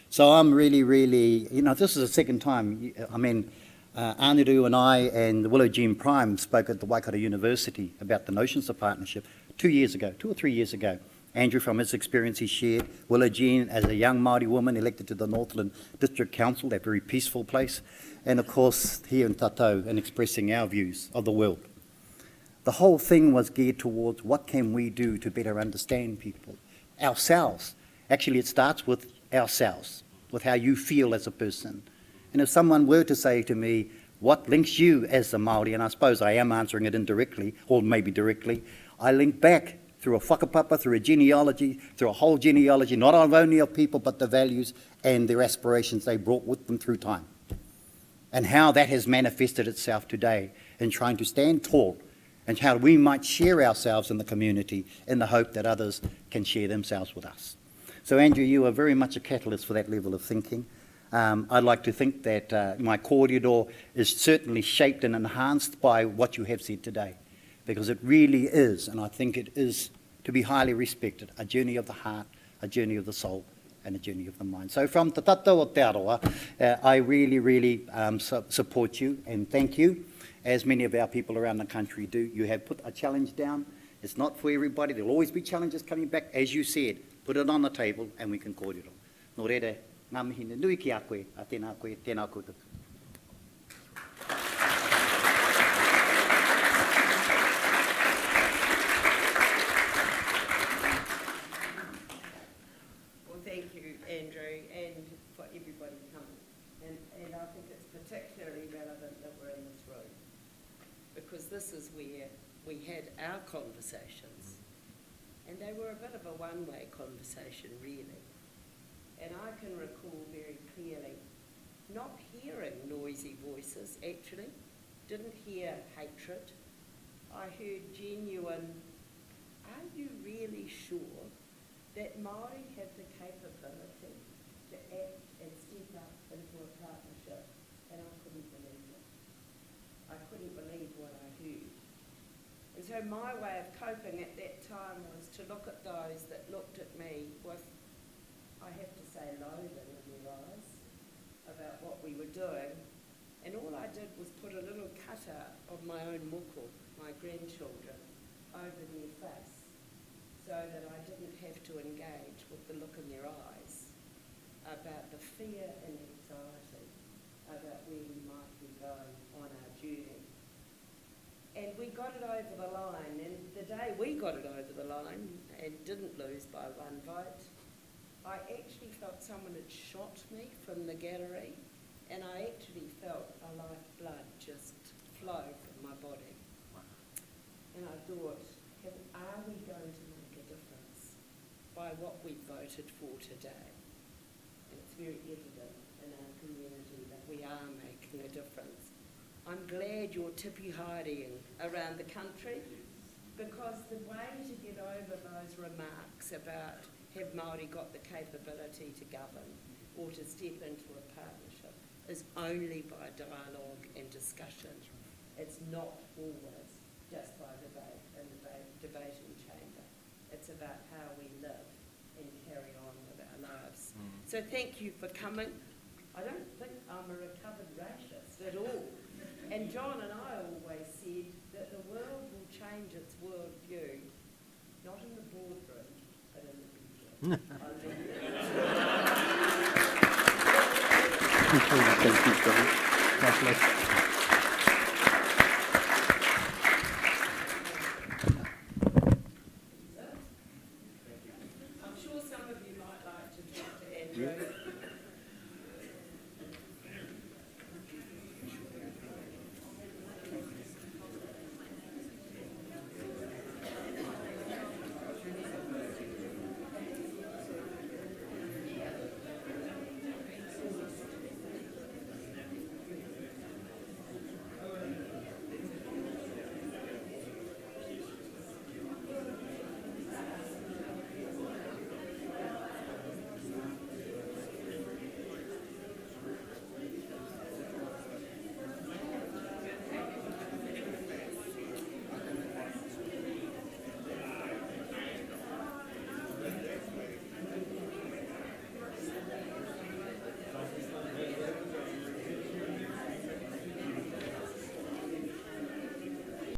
[SPEAKER 5] So I'm really, you know, this is the second time, I mean, Aniru and I and Willow Jean Prime spoke at the Waikato University about the notions of partnership 2 years ago, 2 or 3 years ago. Andrew, from his experience, he shared. Willow Jean, as a young Māori woman elected to the Northland District Council, that very peaceful place. And of course, here in Tatau, and expressing our views of the world. The whole thing was geared towards what can we do to better understand people, ourselves. Actually, it starts with ourselves, with how you feel as a person. And if someone were to say to me, what links you as a Māori, and I suppose I am answering it indirectly, or maybe directly, I link back through a whakapapa, through a genealogy, through a whole genealogy, not only of people, but the values and their aspirations they brought with them through time. And how that has manifested itself today in trying to stand tall and how we might share ourselves in the community in the hope that others can share themselves with us. So Andrew, you are very much a catalyst for that level of thinking. I'd like to think that my corridor is certainly shaped and enhanced by what you have said today, because it really is, and I think it is to be highly respected, a journey of the heart, a journey of the soul, and a journey of the mind. So from Te Tatau o Te Arawa, I really support you and thank you, as many of our people around the country do. You have put a challenge down. It's not for everybody. There'll always be challenges coming back. As you said, put it on the table and we can kōrero. Nō reira, ngā mihi nui ki a koe, a tēnā koe, tēnā koutou.
[SPEAKER 3] Well, thank you, Andrew, and for everybody coming. And I think it's particularly relevant that we're in this room, because this is where we had our conversations. And they were a bit of a one-way conversation, really. And I can recall very clearly not hearing noisy voices, actually. Didn't hear hatred. I heard genuine, are you really sure that Māori have the capability to act and step up into a partnership? And I couldn't believe it. I couldn't believe what I heard. And so my way of coping at that time was to look at those that looked at me with, I have to say, loathing in their eyes about what we were doing. And all I did was put a little cutout of my own moko, my grandchildren, over their face, so that I didn't have to engage with the look in their eyes about the fear and anxiety about where we might be going on our journey. And we got it over the line, and the day we got it over the line and didn't lose by 1 vote, I actually felt someone had shot me from the gallery, and I actually felt a lifeblood just flow from my body. And I thought, are we going to make a difference by what we voted for today? And it's very evident in our community that we are making a difference. I'm glad you're tipi-hareing around the country, because the way to get over those remarks about have Māori got the capability to govern or to step into a partnership is only by dialogue and discussion. It's not always just by debate in the debating chamber. It's about how we live and carry on with our lives. So thank you for coming. I don't think I'm a recovered racist at all. And John and I always said that the world will change its worldview, not in the boardroom, but in the bedroom.
[SPEAKER 5] Thank you, John. God bless.